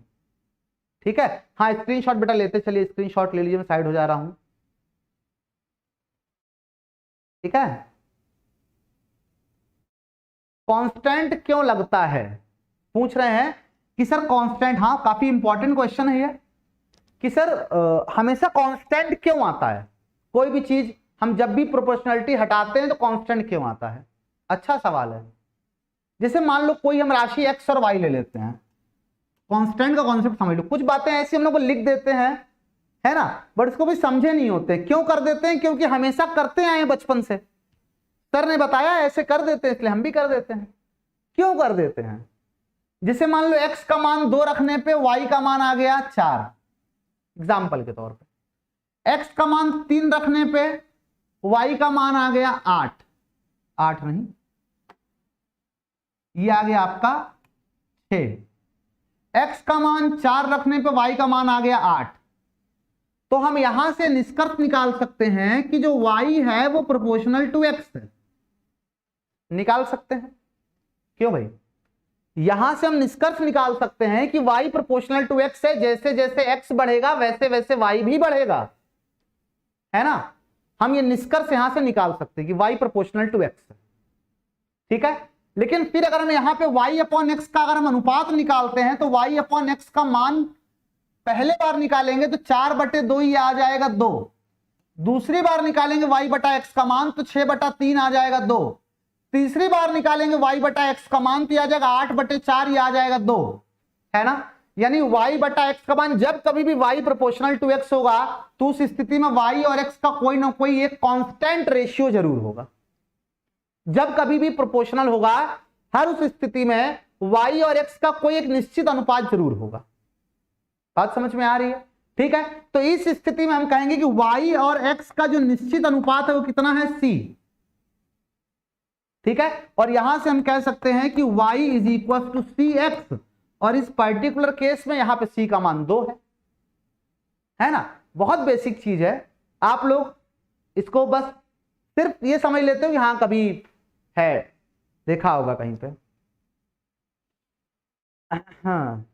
ठीक है, हाँ स्क्रीनशॉट बेटा लेते चलिए, स्क्रीनशॉट ले लीजिए, मैं साइड हो जा रहा हूं। ठीक है, कांस्टेंट क्यों लगता है, पूछ रहे हैं कि सर कांस्टेंट, हाँ काफी इंपॉर्टेंट क्वेश्चन है ये, कि सर हमेशा कांस्टेंट क्यों आता है, कोई भी चीज हम जब भी प्रोपोर्शनलिटी हटाते हैं तो कांस्टेंट क्यों आता है। अच्छा सवाल है। जैसे मान लो कोई हम राशि x और y ले लेते हैं, कांस्टेंट का कॉन्सेप्ट समझ लो, कुछ बातें ऐसी हम लोग को लिख देते हैं, है ना, बट उसको भी समझे नहीं होते। क्यों कर देते हैं, क्योंकि हमेशा करते आए हैं बचपन से, सर ने बताया ऐसे कर देते हैं इसलिए हम भी कर देते हैं। क्यों कर देते हैं, जैसे मान लो x का मान 2 रखने पे y का मान आ गया 4, एग्जाम्पल के तौर पे, x का मान 3 रखने पे y का मान आ गया 8, 8 नहीं, ये आ गया आपका 6, x का मान 4 रखने पे y का मान आ गया 8। तो हम यहां से निष्कर्ष निकाल सकते हैं कि जो y है वो प्रोपोर्शनल टू x है, निकाल सकते हैं। क्यों भाई, यहां से हम निष्कर्ष निकाल सकते हैं कि y प्रोपोर्शनल टू x है, जैसे जैसे x बढ़ेगा वैसे वैसे y भी बढ़ेगा, है ना, हम ये निष्कर्ष यहां से निकाल सकते हैं कि y प्रोपोर्शनल टू x है। ठीक है, लेकिन फिर अगर हम यहां पे y अपॉन x का अगर हम अनुपात निकालते हैं तो y अपॉन x का मान पहले बार निकालेंगे तो 4/2 ही आ जाएगा 2, दूसरी बार निकालेंगे y बटा x का मान तो 6/3 आ जाएगा 2, तीसरी बार निकालेंगे y बटा x का मान तो आ जाएगा 8/4 ही आ जाएगा 2, है ना। यानी y बटा x का मान जब कभी भी y प्रोपोर्शनल टू x होगा तो उस स्थिति में y और x का कोई ना कोई एक कांस्टेंट रेशियो जरूर होगा। जब कभी भी प्रोपोर्शनल होगा हर उस स्थिति में y और x का कोई एक निश्चित अनुपात जरूर होगा। बात समझ में आ रही है। ठीक है, तो इस स्थिति में हम कहेंगे कि y और x का जो निश्चित अनुपात है वो कितना है, c। ठीक है, और यहां से हम कह सकते हैं कि y is equal to cx, और इस पर्टिकुलर केस में यहां पे c का मान 2 है ना। बहुत बेसिक चीज है, आप लोग इसको बस सिर्फ ये समझ लेते हो कि हाँ कभी है, देखा होगा कहीं पे। हाँ,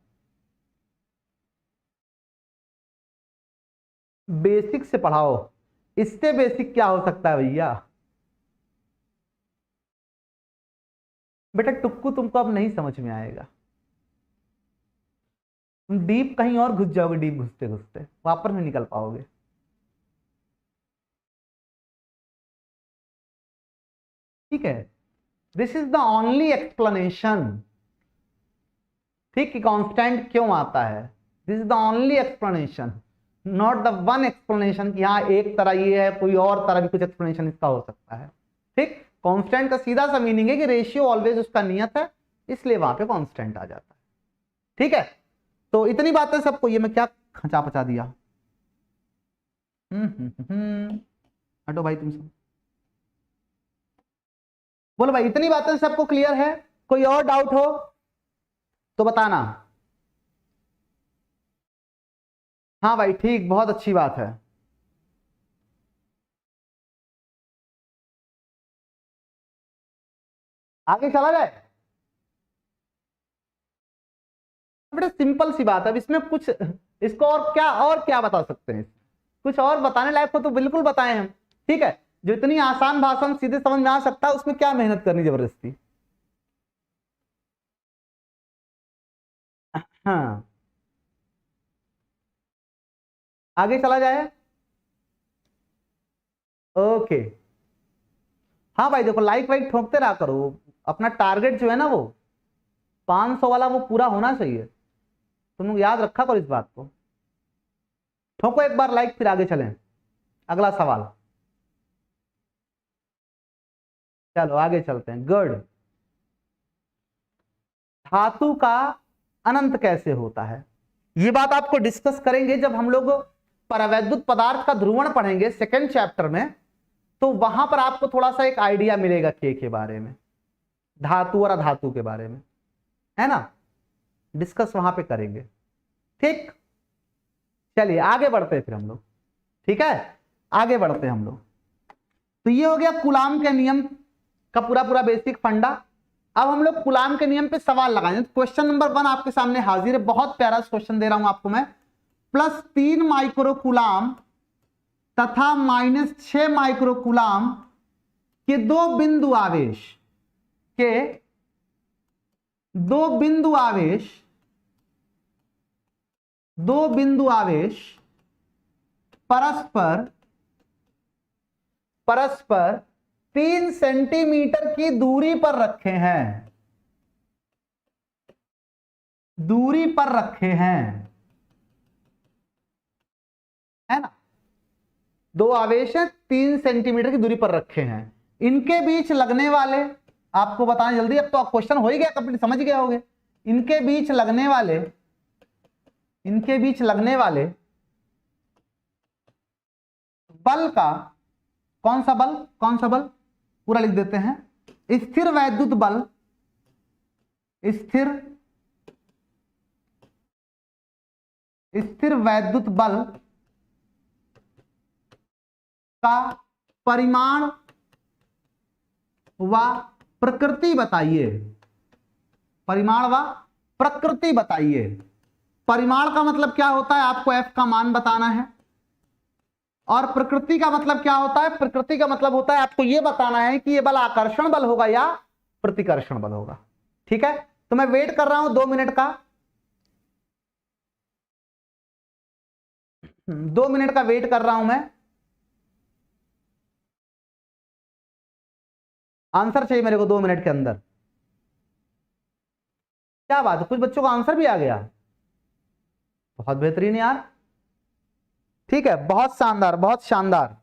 बेसिक से पढ़ाओ, इससे बेसिक क्या हो सकता है भैया। बेटा टुक्कू तुमको अब नहीं समझ में आएगा, तुम डीप कहीं और घुस जाओगे, डीप घुसते घुसते वापस नहीं निकल पाओगे। ठीक है, this is the only explanation, ठीक, कि कांस्टेंट क्यों आता है, this is the only explanation, not the one explanation कि हाँ एक तरह ये है, कोई और तरह भी कुछ एक्सप्लेनेशन इसका हो सकता है। ठीक, कांस्टेंट का सीधा सा मीनिंग है कि रेशियो ऑलवेज उसका नियत है, इसलिए वहां पे कांस्टेंट आ जाता है। ठीक है, तो इतनी बातें सबको, ये मैं क्या खचा पचा दिया। हटो भाई तुम सब, बोलो भाई इतनी बातें सबको क्लियर है, कोई और डाउट हो तो बताना। हाँ भाई ठीक, बहुत अच्छी बात है। आगे चला जाए, बड़े सिंपल सी बात है, अब इसमें कुछ इसको और क्या बता सकते हैं, कुछ और बताने लायक हो तो बिल्कुल बताएं हम। ठीक है, जो इतनी आसान भाषा में सीधे समझ में आ सकता है उसमें क्या मेहनत करनी जबरदस्ती। हाँ, आगे चला जाए। ओके, हाँ भाई देखो लाइक वाइक ठोकते रहा करो, अपना टारगेट जो है ना वो 500 वाला वो पूरा होना चाहिए। तुम लोग याद रखा करो इस बात को। ठोको एक बार लाइक, फिर आगे चलें। अगला सवाल, चलो आगे चलते हैं। गुड। धातु का अनंत कैसे होता है, ये बात आपको डिस्कस करेंगे जब हम लोग परावैद्युत पदार्थ का ध्रुवण पढ़ेंगे सेकेंड चैप्टर में, तो वहां पर आपको थोड़ा सा एक आइडिया मिलेगा के बारे में, धातु और अधातु के बारे में, है ना। डिस्कस वहां पे करेंगे। ठीक, चलिए आगे बढ़ते हैं फिर हम लोग। ठीक है, आगे बढ़ते हैं हम लोग। तो ये हो गया कूलाम के नियम का पूरा बेसिक फंडा। अब हम लोग कूलाम के नियम पे सवाल लगाएंगे। क्वेश्चन नंबर 1 आपके सामने हाजिर है। बहुत प्यारा क्वेश्चन दे रहा हूं आपको मैं। +3 माइक्रोकूलाम तथा -6 माइक्रोकूलाम के दो बिंदु आवेश परस्पर 3 सेंटीमीटर की दूरी पर रखे हैं, है ना। दो आवेश हैं, 3 सेंटीमीटर की दूरी पर रखे हैं। इनके बीच लगने वाले, आपको बताना जल्दी, अब तो क्वेश्चन हो ही गया कंप्लीट, समझ गए होगे। इनके बीच लगने वाले बल का, कौन सा बल पूरा लिख देते हैं। स्थिर वैद्युत बल का परिमाण व प्रकृति बताइए। परिमाण का मतलब क्या होता है, आपको F का मान बताना है। और प्रकृति का मतलब क्या होता है, प्रकृति का मतलब होता है आपको यह बताना है कि यह बल आकर्षण बल होगा या प्रतिकर्षण बल होगा। ठीक है, तो मैं वेट कर रहा हूं 2 मिनट का, 2 मिनट का वेट कर रहा हूं मैं। आंसर चाहिए मेरे को 2 मिनट के अंदर। क्या बात है, कुछ बच्चों का आंसर भी आ गया, बहुत बेहतरीन यार। ठीक है, बहुत शानदार, बहुत शानदार।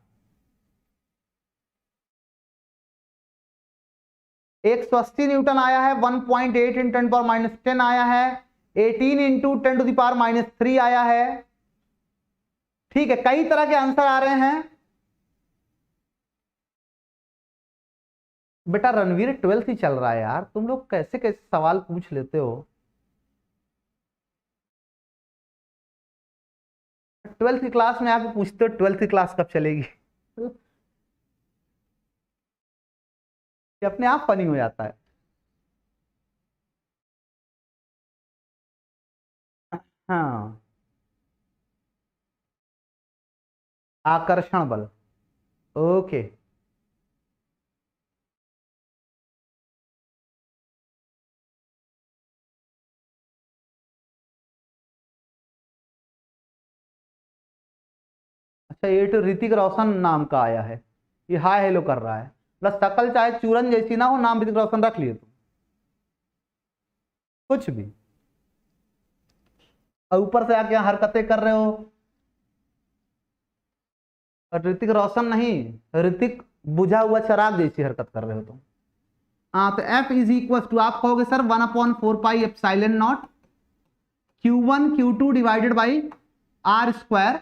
180 न्यूटन आया है, 1.8 × 10⁻10 आया है, 18 × 10⁻³ आया है। ठीक है, कई तरह के आंसर आ रहे हैं। बेटा रणवीर 12th ही चल रहा है यार, तुम लोग कैसे कैसे सवाल पूछ लेते हो। 12th की क्लास में आके पूछते हो 12th की क्लास कब चलेगी। ये अपने आप फनी हो जाता है। हाँ, आकर्षण बल, ओके। अच्छा, ये तो ऋतिक रोशन नाम का आया है, ये हाय हेलो कर रहा है, प्लस शकल चाहे चूरन जैसी ना हो, नाम ऋतिक रोशन रख लिए तुम, कुछ भी। और ऊपर से आके हरकतें कर रहे हो, और ऋतिक रोशन नहीं, ऋतिक बुझा हुआ चराग जैसी हरकत कर रहे हो तुम। हाँ, तो F = आप कहोगे sir 1/4πε0 Q1 Q2 divided by R²,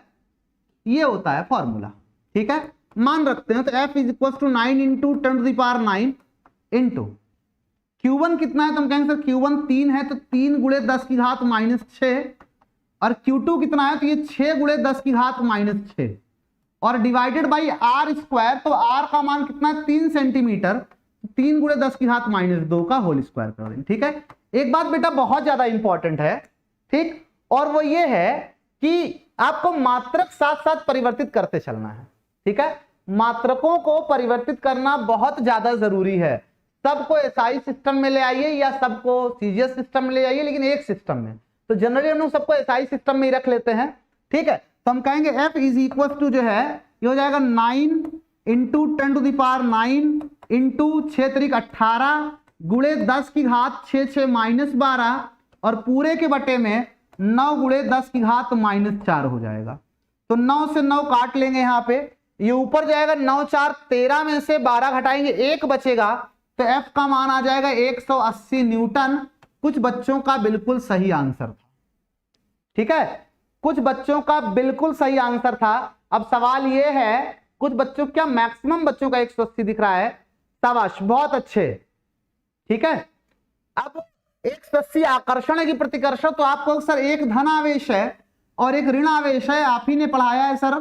ये होता है फॉर्मूला। ठीक है, मान रखते हैं। तो F = 9 × 10⁹ इंटू Q1 कितना है, तुम कहेंगे सर Q1 3 है, तो 3 × 10⁻6, और Q2 कितना है, तो ये 6 × 10⁻6, और डिवाइडेड बाई R²। तो R का मान कितना है, 3 सेंटीमीटर, 3 × 10⁻² का होल स्क्वायर कर देंगे। ठीक है, एक बात बेटा बहुत ज्यादा इंपॉर्टेंट है, ठीक, और वो ये है कि आपको मात्रक साथ साथ परिवर्तित करते चलना है। ठीक है, मात्रकों को परिवर्तित करना बहुत ज्यादा जरूरी है। सबको एसआई सिस्टम में ले आइए या सबको सीजीएस सिस्टम में ले आइए, लेकिन एक सिस्टम में। तो जनरली हम लोग सबको एसआई सिस्टम में ही रख लेते हैं। ठीक है, तो हम कहेंगे F = जो है ये हो जाएगा 9 × 10⁹ इंटू 6 × 18 × 10⁻6 6 - 12, और पूरे के बटे में 9 गुणे 10 की घात -4 हो जाएगा। तो 9 से 9 काट लेंगे, यहां पे ये ऊपर जाएगा, 9 4 13 में से 12 घटाएंगे 1 बचेगा, तो F का मान आ जाएगा 180 न्यूटन। कुछ बच्चों का बिल्कुल सही आंसर था, ठीक है, कुछ बच्चों का बिल्कुल सही आंसर था। अब सवाल यह है, कुछ बच्चों, क्या मैक्सिमम बच्चों का 180 दिख रहा है? शाबाश, बहुत अच्छे, ठीक है। अब 180 आकर्षण है कि प्रतिकर्षण? तो आपको सर एक धन आवेश है और एक ऋण आवेश है, आप ही ने पढ़ाया है सर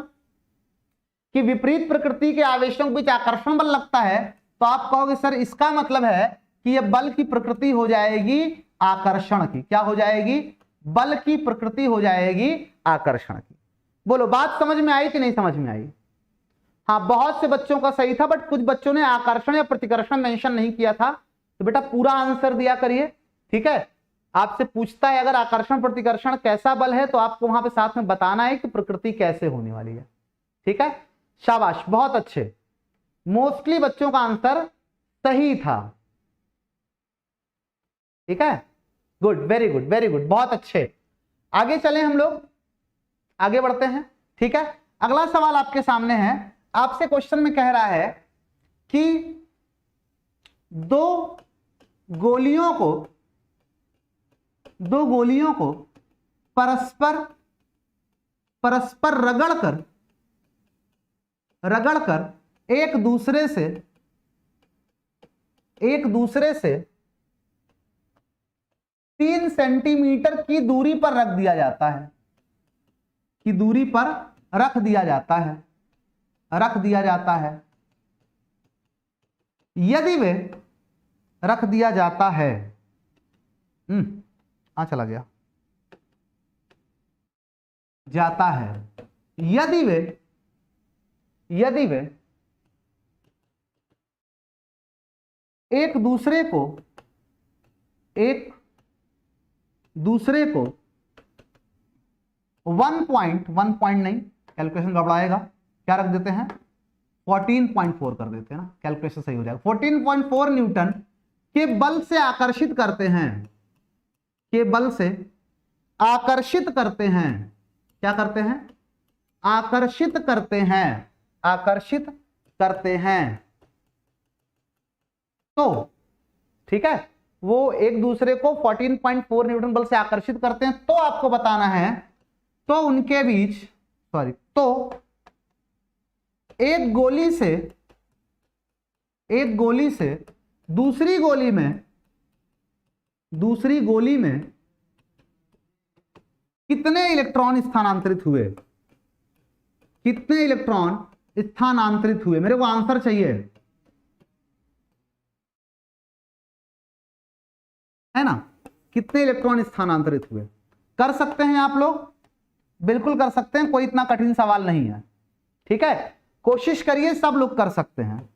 कि विपरीत प्रकृति के आवेशों के बीच आकर्षण बल लगता है। तो आप कहोगे सर इसका मतलब है कि यह बल की प्रकृति हो जाएगी आकर्षण की। क्या हो जाएगी? बल की प्रकृति हो जाएगी आकर्षण की। बोलो, बात समझ में आई कि नहीं समझ में आई? हाँ, बहुत से बच्चों का सही था, बट कुछ बच्चों ने आकर्षण या प्रतिकर्षण मेंशन नहीं किया था। तो बेटा पूरा आंसर दिया करिए, ठीक है। आपसे पूछता है अगर आकर्षण प्रतिकर्षण कैसा बल है, तो आपको वहां पे साथ में बताना है कि प्रकृति कैसे होने वाली है, ठीक है। शाबाश, बहुत अच्छे, मोस्टली बच्चों का आंसर सही था, ठीक है। Good, very good, very good, बहुत अच्छे। आगे चलें, हम लोग आगे बढ़ते हैं, ठीक है। अगला सवाल आपके सामने है। आपसे क्वेश्चन में कह रहा है कि दो गोलियों को परस्पर रगड़कर एक दूसरे से 3 सेंटीमीटर की दूरी पर रख दिया जाता है, की दूरी पर रख दिया जाता है। यदि वे रख दिया जाता है, चला गया, जाता है, यदि वे एक दूसरे को 1 पॉइंट नहीं, कैलकुलेशन गड़बड़ाएगा, क्या रख देते हैं 14.4 कर देते हैं ना, कैलकुलेशन सही हो जाएगा। 14.4 न्यूटन के बल से आकर्षित करते हैं, के बल से आकर्षित करते हैं, क्या करते हैं? आकर्षित करते हैं। तो ठीक है, वो एक दूसरे को 14.4 न्यूटन बल से आकर्षित करते हैं। तो आपको बताना है, तो उनके बीच तो एक गोली से दूसरी गोली में कितने इलेक्ट्रॉन स्थानांतरित हुए? कितने इलेक्ट्रॉन स्थानांतरित हुए? मेरे को आंसर चाहिए, है ना। कितने इलेक्ट्रॉन स्थानांतरित हुए? कर सकते हैं आप लोग, बिल्कुल कर सकते हैं, कोई इतना कठिन सवाल नहीं है, ठीक है। कोशिश करिए, सब लोग कर सकते हैं,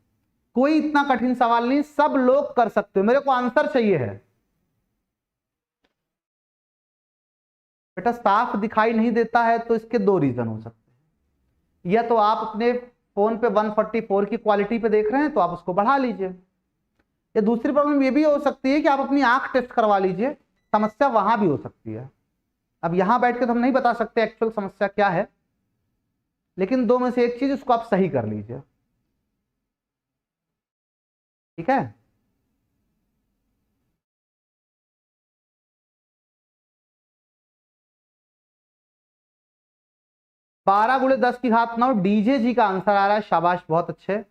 कोई इतना कठिन सवाल नहीं, सब लोग कर सकते हो। मेरे को आंसर चाहिए है बेटा। साफ दिखाई नहीं देता है तो इसके 2 रीजन हो सकते हैं। या तो आप अपने फोन पे 144 की क्वालिटी पे देख रहे हैं तो आप उसको बढ़ा लीजिए, या दूसरी प्रॉब्लम ये भी हो सकती है कि आप अपनी आंख टेस्ट करवा लीजिए, समस्या वहां भी हो सकती है। अब यहां बैठ के तो हम नहीं बता सकते एक्चुअल समस्या क्या है, लेकिन 2 में से एक चीज उसको आप सही कर लीजिए, ठीक है। बारह गुणे 10 की घात 9 डीजे जी का आंसर आ रहा है। शाबाश, बहुत अच्छे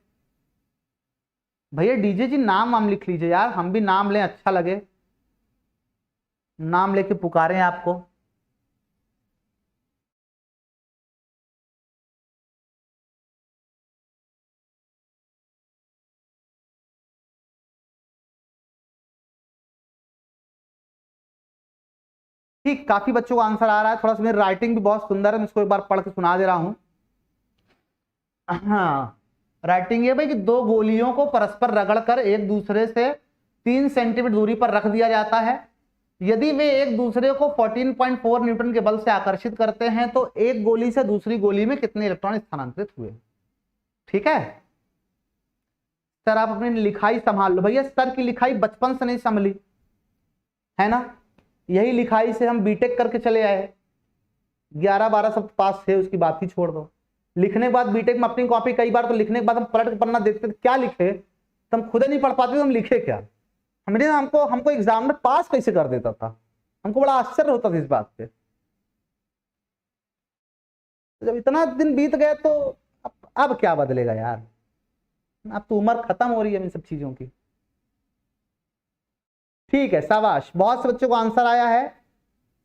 भैया। डीजे जी नाम लिख लीजिए यार, हम भी नाम लें, अच्छा लगे, नाम लेके पुकारें आपको। ठीक, काफी बच्चों का आंसर आ रहा है। थोड़ा सा मेरी राइटिंग भी बहुत सुंदर है, मैं इसको एक बार पढ़ के सुना दे रहा हूं। हाँ, राइटिंग ये भाई कि 2 गोलियों को परस्पर रगड़कर एक दूसरे से 3 सेंटीमीटर दूरी पर रख दिया जाता है। यदि वे एक दूसरे को 14.4 न्यूटन के बल से आकर्षित करते हैं तो एक गोली से दूसरी गोली में कितने इलेक्ट्रॉन स्थानांतरित हुए? ठीक है सर, आप अपनी लिखाई संभाल लो भैया। सर की लिखाई बचपन से नहीं संभली है ना, यही लिखाई से हम बीटेक करके चले आए, 11-12 सब पास थे, उसकी बात ही छोड़ दो। लिखने के बाद बीटेक में अपनी कॉपी कई बार तो लिखने के बाद हम पलट के पन्ना देखते थे क्या लिखे, तो हम खुद नहीं पढ़ पाते, तो हम लिखे क्या। हमको एग्जाम में पास कैसे कर देता था, हमको बड़ा आश्चर्य होता था इस बात पे। जब इतना दिन बीत गए तो अब क्या बदलेगा यार, अब तो उम्र खत्म हो रही है इन सब चीजों की। ठीक है, शाबाश, बहुत से बच्चों को आंसर आया है।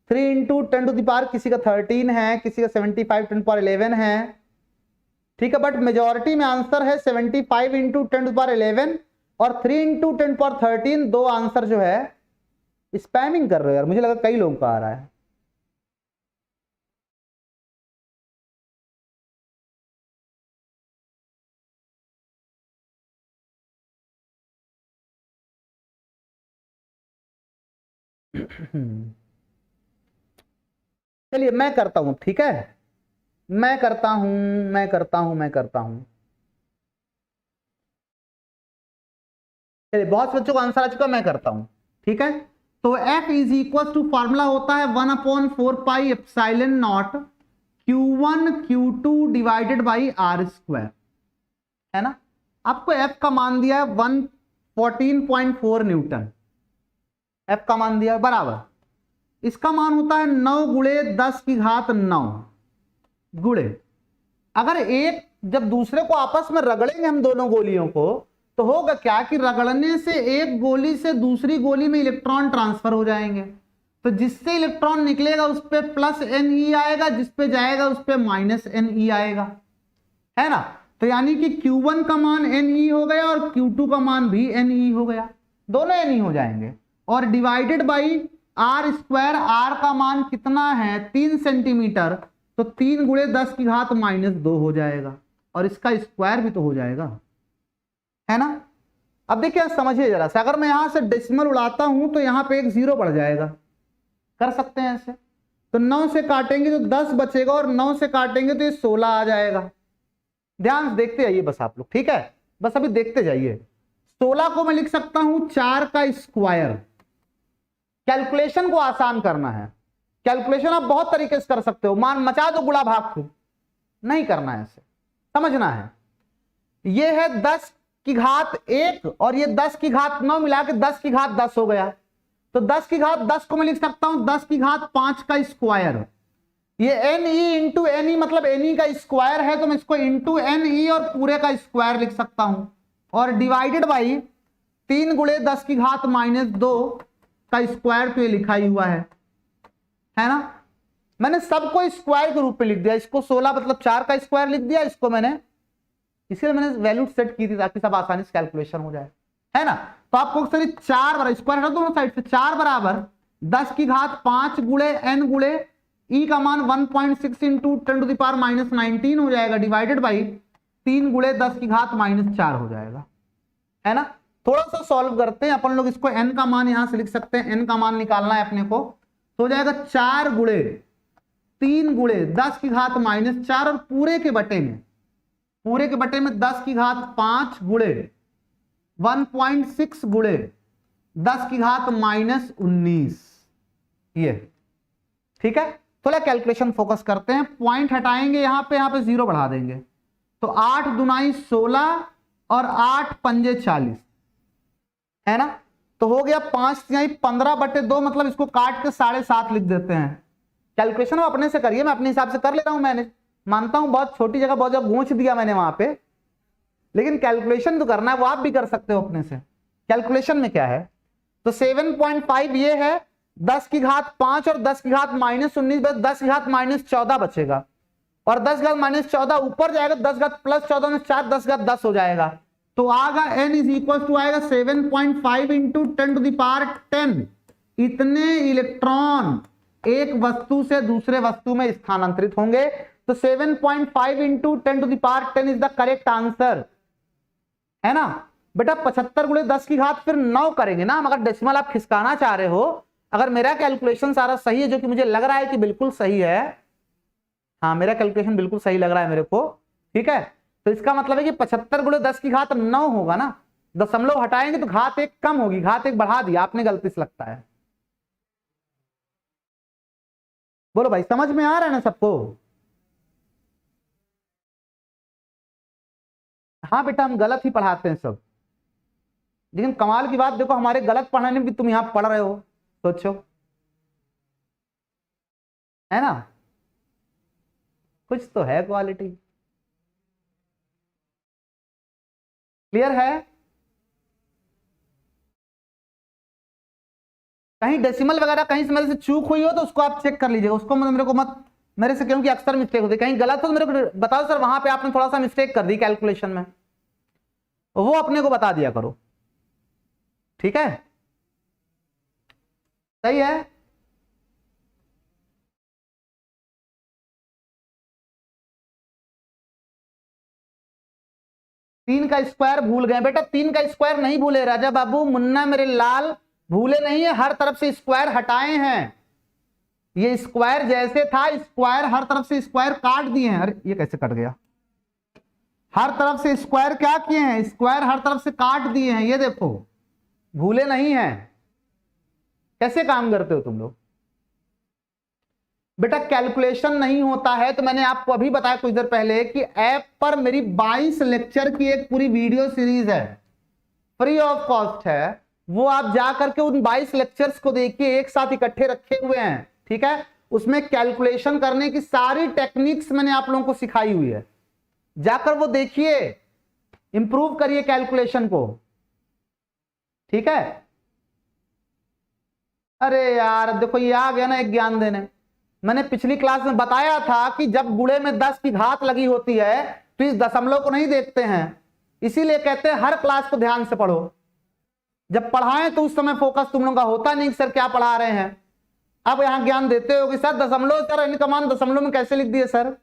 3 इंटू 10 टू द पावर, किसी का 13 है, किसी का 75 10 पावर 11 है, ठीक है, बट मेजोरिटी में आंसर है 75 इंटू 10 टू पावर 11 और 3 इंटू 10 पावर 13। दो आंसर जो है स्पैमिंग कर रहे हो यार, मुझे लगा कई लोगों का आ रहा है। चलिए मैं करता हूं, ठीक है, मैं करता हूं। चलिए बहुत बच्चों को आंसर आ चुका, मैं करता हूं, ठीक है। तो F is equal to formula होता है 1/4 pi epsilon not Q1 Q2 divided by R square, है ना। आपको F का मान दिया है 114.4 न्यूटन, F का मान दिया है बराबर, इसका मान होता है 9 गुणे 10 की घात 9 गुणे, अगर एक जब दूसरे को आपस में रगड़ेंगे हम दोनों गोलियों को, तो होगा क्या कि रगड़ने से एक गोली से दूसरी गोली में इलेक्ट्रॉन ट्रांसफर हो जाएंगे, तो जिससे इलेक्ट्रॉन निकलेगा उस पे प्लस Ne आएगा, जिस पे जाएगा उस पे माइनस Ne आएगा, है ना। तो यानी कि Q1 का मान Ne हो गया और Q2 का मान भी Ne हो गया, दोनों Ne हो जाएंगे, और divided by R square, R का मान कितना है 3 सेंटीमीटर, तो 3 गुणे 10 की घात -2 हो जाएगा, और इसका स्क्वायर भी तो हो जाएगा, है ना। अब देखिए समझिए जरा सा, अगर मैं यहां से डेसिमल उड़ाता हूं तो यहां पे एक 0 बढ़ जाएगा, कर सकते हैं ऐसे, तो 9 से काटेंगे तो 10 बचेगा, और 9 से काटेंगे तो ये 16 आ जाएगा। ध्यान से देखते जाइए बस आप लोग, ठीक है, बस अभी देखते जाइए। 16 को मैं लिख सकता हूं 4 का स्क्वायर, कैलकुलेशन को आसान करना है, कैलकुलेशन आप बहुत तरीके से कर सकते हो, मान मचा दो गुणा भाग को, नहीं करना है, ऐसे समझना है। ये है 10 की घात 1 और ये 10 की घात 9 मिला के 10 की घात 10 हो गया, तो 10 की घात 10 को मैं लिख सकता हूं 10 की घात 5 का स्क्वायर, ये Ne इंटू Ne मतलब Ne का स्क्वायर है, तो मैं इसको इंटू Ne और पूरे का स्क्वायर लिख सकता हूं, और डिवाइडेड बाई 3 गुणे 10 की घात -2 का स्क्वायर, तो ये लिखा ही हुआ है ना। मैंने सबको स्क्वायर के रूप में लिख दिया, इसको 16 मतलब 4 का स्क्वायर लिख दिया, इसको मैंने इसलिए मैंने वैल्यू सेट की थी ताकि सब आसानी से कैलकुलेशन हो जाए, है ना। तो आपको सर 4 बराबर स्क्वायर है दोनों साइड से, 4 बराबर 10 की घात 5 गुणे n गुणे E का मान 1.6 इंटू 10 टू द पावर -19 हो जाएगा, डिवाइडेड बाई 3 गुणे 10 की घात -4 हो जाएगा, है ना। थोड़ा सा सॉल्व करते हैं अपन लोग, इसको n का मान यहां से लिख सकते हैं, n का मान निकालना है अपने को, तो हो जाएगा 4 गुणे 3 गुणे 10 की घात -4 और पूरे के बटे में 10 की घात 5 गुणे 1.6 गुणे 10 की घात -19, ये ठीक है। थोड़ा कैलकुलेशन फोकस करते हैं, पॉइंट हटाएंगे यहां पे 0 बढ़ा देंगे, तो 8 दूनाई 16 और 8 पंजे 40, है ना। तो हो गया 5 तिहाई 15/2, मतलब इसको काट के 7.5 लिख देते हैं। कैलकुलेशन अपने से करिए, मैं अपने हिसाब से कर ले रहा हूं, मैंने मानता हूं बहुत छोटी जगह बहुत जगह गूंच दिया मैंने वहां पे, लेकिन कैलकुलेशन तो करना है, वो आप भी कर सकते हो अपने से। कैलकुलेशन में क्या है, तो 7.5 ये है, 10 की घात 5 और 10 की घात -19, 10 की घात -14 बचेगा, और 10 की घात -14 ऊपर जाएगा, 10 की घात +14 में 4, 10 की घात 10 हो जाएगा, तो आगा n इज इक्वल टू आएगा 7.5 इंटू 10 टू द पावर 10, इतने इलेक्ट्रॉन एक वस्तु से दूसरे वस्तु में स्थानांतरित होंगे, तो 7.5 into 10 to the power 10 is the correct answer, है ना। बेटा 75 गुणे 10 की घात फिर 9 करेंगे ना हम, अगर डेसिमल आप खिसकाना चाह रहे हो, अगर मेरा कैलकुलेशन सारा सही है, जो कि मुझे लग रहा है कि बिल्कुल सही है, हाँ मेरा कैलकुलेशन बिल्कुल सही लग रहा है मेरे को, ठीक है, तो इसका मतलब है कि 75 गुणे 10 की घात 9 होगा ना, दशमलव हटाएंगे तो घात 1 कम होगी, घात 1 बढ़ा दिया आपने गलती से लगता है, बोलो भाई, समझ में आ रहा है ना सबको? हाँ बेटा, हम गलत ही पढ़ाते हैं सब, लेकिन कमाल की बात देखो, हमारे गलत पढ़ाने में भी तुम यहां पढ़ रहे हो, सोचो, है ना? कुछ तो है क्वालिटी। क्लियर है? कहीं डेसिमल वगैरह कहीं से मेरे से चूक हुई हो तो उसको आप चेक कर लीजिएगा, उसको मेरे को मत, मेरे से, क्योंकि अक्सर मिस्टेक होती है, कहीं गलत हो तो मेरे को बताओ सर, वहां पे आपने थोड़ा सा मिस्टेक कर दी कैलकुलेशन में, वो अपने को बता दिया करो, ठीक है? सही है? तीन का स्क्वायर भूल गए बेटा, तीन का स्क्वायर नहीं भूले राजा बाबू, मुन्ना मेरे लाल, भूले नहीं है, हर तरफ से स्क्वायर हटाए हैं, ये स्क्वायर जैसे था, स्क्वायर हर तरफ से स्क्वायर काट दिए हैं। अरे ये कैसे कट गया? हर तरफ से स्क्वायर क्या किए हैं? स्क्वायर हर तरफ से काट दिए हैं, ये देखो, भूले नहीं है। कैसे काम करते हो तुम लोग बेटा? कैलकुलेशन नहीं होता है तो मैंने आपको अभी बताया कुछ देर पहले कि ऐप पर मेरी 22 लेक्चर की एक पूरी वीडियो सीरीज है, फ्री ऑफ कॉस्ट है, वो आप जा करके उन 22 लेक्चर्स को देखिए, एक साथ इकट्ठे रखे हुए हैं, ठीक है? उसमें कैलकुलेशन करने की सारी टेक्निक्स मैंने आप लोगों को सिखाई हुई है, जाकर वो देखिए, इंप्रूव करिए कैलकुलेशन को, ठीक है? अरे यार देखो, ये आ गया ना एक ज्ञान देने। मैंने पिछली क्लास में बताया था कि जब गुणे में 10 की घात लगी होती है तो इस दशमलव को नहीं देखते हैं, इसीलिए कहते हैं हर क्लास को ध्यान से पढ़ो। जब पढ़ाएं तो उस समय फोकस तुम लोगों का होता नहीं सर क्या पढ़ा रहे हैं, अब यहां ज्ञान देते हो कि सर दशमलव, सर इनका मान दशमलव में कैसे लिख दिए सर?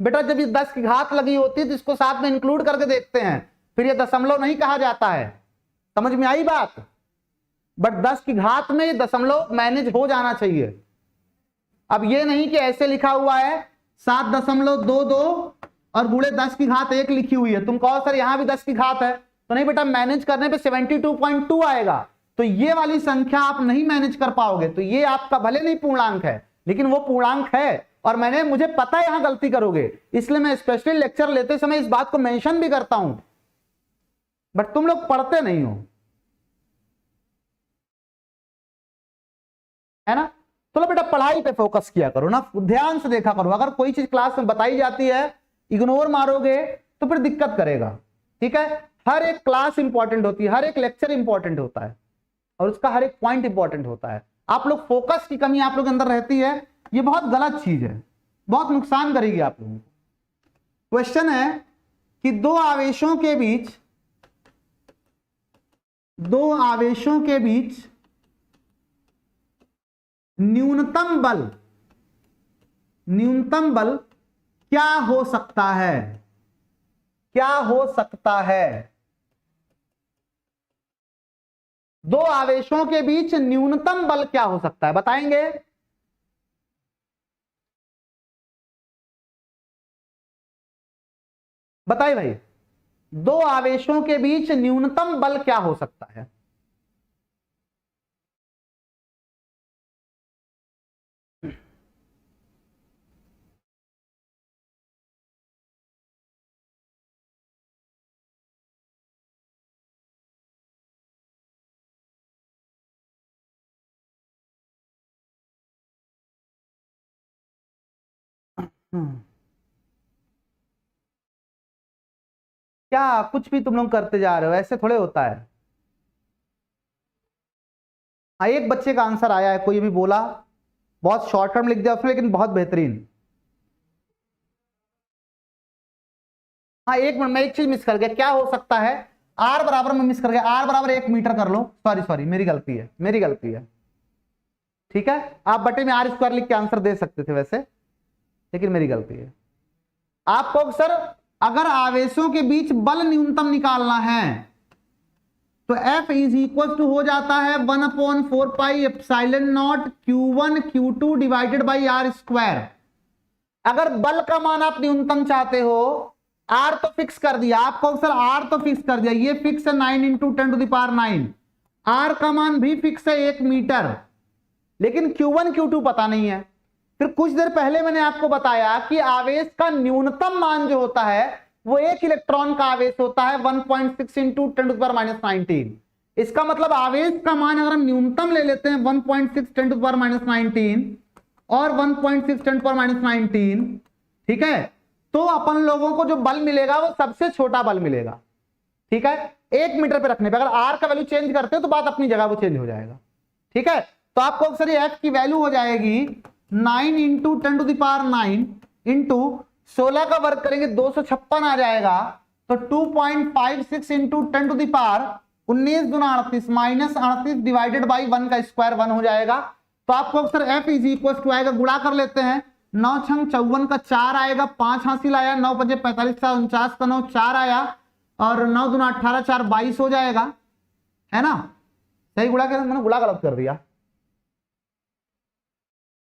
बेटा जब ये 10 की घात लगी होती है तो इसको साथ में इंक्लूड करके देखते हैं, फिर ये दशमलव नहीं कहा जाता है। समझ में आई बात? बट 10 की घात में ये दशमलव मैनेज हो जाना चाहिए। अब ये नहीं कि ऐसे लिखा हुआ है 7.22 और गुणे 10 की घात 1 लिखी हुई है, तुम कहो सर यहां भी 10 की घात है, तो नहीं बेटा, मैनेज करने पे 72.2 आएगा, तो ये वाली संख्या आप नहीं मैनेज कर पाओगे। तो ये आपका भले नहीं पूर्णांक है, लेकिन वो पूर्णांक है, और मुझे पता है यहां गलती करोगे, इसलिए मैं स्पेशली लेक्चर लेते समय इस बात को मेंशन भी करता हूं, बट तुम लोग पढ़ते नहीं हो, है ना? तो बेटा पढ़ाई पे फोकस किया करो ना, ध्यान से देखा करो। अगर कोई चीज क्लास में बताई जाती है इग्नोर मारोगे तो फिर दिक्कत करेगा, ठीक है? हर एक क्लास इंपॉर्टेंट होती है, हर एक लेक्चर इंपॉर्टेंट होता है, और उसका हर एक पॉइंट इंपॉर्टेंट होता है। आप लोग फोकस की कमी आप लोग के अंदर रहती है, ये बहुत गलत चीज है, बहुत नुकसान करेगी आप लोगों को। क्वेश्चन है कि दो आवेशों के बीच न्यूनतम बल क्या हो सकता है? क्या हो सकता है? दो आवेशों के बीच न्यूनतम बल क्या हो सकता है, बताएंगे? बताइए भाई, दो आवेशों के बीच न्यूनतम बल क्या हो सकता है? क्या कुछ भी तुम लोग करते जा रहे हो, ऐसे थोड़े होता है। हाँ, एक बच्चे का आंसर आया है, कोई भी बोला, बहुत शॉर्ट टर्म लिख दिया उसने, लेकिन बहुत बेहतरीन। हाँ एक मिनट, मैं एक चीज मिस कर गया, क्या हो सकता है? आर बराबर में मिस कर गया, आर बराबर 1 मीटर कर लो, सॉरी मेरी गलती है, ठीक है? आप बटे में R² लिख के आंसर दे सकते थे वैसे, लेकिन मेरी गलती है। आपको सर अगर आवेशों के बीच बल न्यूनतम निकालना है तो F इज इक्वल टू हो जाता है 1/4 pi epsilon not Q1 Q2 divided by R²। अगर बल का मान आप न्यूनतम चाहते हो, R तो फिक्स कर दिया आपको सर, R तो फिक्स कर दिया, ये फिक्स है 9 × 10⁹, R का मान भी फिक्स है 1 मीटर, लेकिन Q1 Q2 पता नहीं है, फिर कुछ देर पहले मैंने आपको बताया कि आवेश का न्यूनतम मान जो होता है वो एक इलेक्ट्रॉन का आवेश होता है 1.6 इंटू 10⁻19। इसका मतलब आवेश का मान अगर हम न्यूनतम ले लेते हैं 1.6 10⁻19 और 1.6 10⁻19, ठीक है, तो अपन लोगों को जो बल मिलेगा वो सबसे छोटा बल मिलेगा। ठीक है, 1 मीटर पे रखने पे अगर आर का वैल्यू चेंज करते हो तो बात अपनी जगह वो चेंज हो जाएगा। ठीक है, तो आपको अक्सर ये एफ की वैल्यू हो जाएगी 9 इंटू 10⁹ इंटू 16 का वर्ग करेंगे 256 आ जाएगा, तो 2.56 into 10⁻19 Guna 38 minus 38 divided by 1 का स्क्वायर 1 हो जाएगा। तो आपको अक्सर एफ इज इक्वल टू आएगा, गुणा कर लेते हैं, 9 छंग 54 का 4 आएगा, 5 हासिल आया, 9 पंजे 45 का 49 का 9 4 आया, और 9 दूना 18 4 22 हो जाएगा, है ना। सही गुणा कर, मैंने गुणा गलत कर दिया।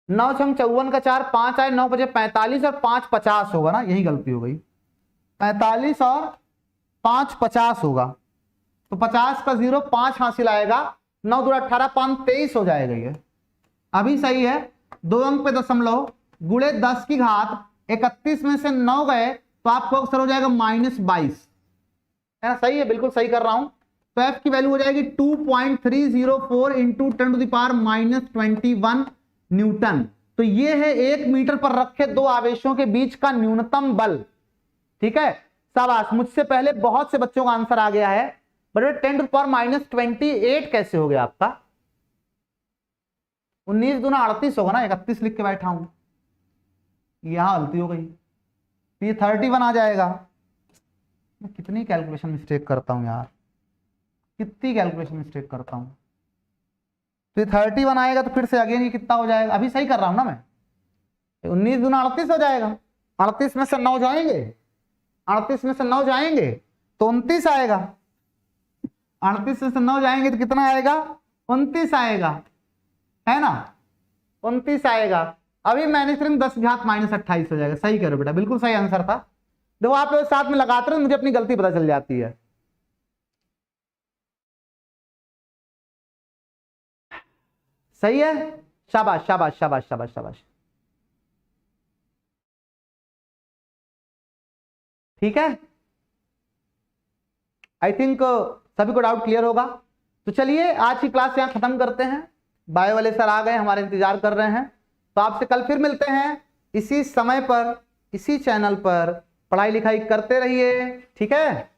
9 छंग 54 का 4 5 आए, 9 पंजे 45 और 5 50 होगा ना, यही गलती हो गई, 45 और 5 50 होगा, तो 50 का 0 5 हासिल आएगा, 9 दूना 18 5 23 हो जाएगा। ये अभी सही है। 2 अंक पे दशमलव गुणे 10 की घात 31 में से 9 गए तो आपको अक्सर हो जाएगा -22, है ना। सही है, बिल्कुल सही कर रहा हूं। तो एफ की वैल्यू हो जाएगी 2.304 इंटू 10⁻21 न्यूटन। तो ये है 1 मीटर पर रखे दो आवेशों के बीच का न्यूनतम बल। ठीक है, शाबाश, मुझसे पहले बहुत से बच्चों का आंसर आ गया है, बट 10⁻28 कैसे हो गया आपका? 19 दूना 38 होगा ना, 31 लिख के बैठा हूं, यहां गलती हो गई, ये 31 आ जाएगा। मैं कितनी कैलकुलेशन मिस्टेक करता हूं यार, कितनी कैलकुलेशन मिस्टेक करता हूं। तो ये 31 आएगा, तो फिर से अगेन ये कितना हो जाएगा? अभी सही कर रहा हूं ना मैं, 19 दूना 38 हो जाएगा, 38 में से 9 जाएंगे, 38 में से 9 जाएंगे तो 29 आएगा, 38 में से 9 जाएंगे तो कितना आएगा? 29 आएगा, है ना, 29 आएगा। अभी मैंने सिर्फ 10 घात -28 हो जाएगा। सही करो बेटा, बिल्कुल सही आंसर था। देखो आप लोग साथ में लगाते रहे, मुझे अपनी गलती पता चल जाती है। सही है, शाबाश शाबाश शाबाश शाबाश शाबाश। ठीक है, आई थिंक सभी को डाउट क्लियर होगा। तो चलिए आज की क्लास यहां खत्म करते हैं। बायो वाले सर आ गए, हमारे इंतजार कर रहे हैं। तो आपसे कल फिर मिलते हैं इसी समय पर, इसी चैनल पर। पढ़ाई लिखाई करते रहिए, ठीक है।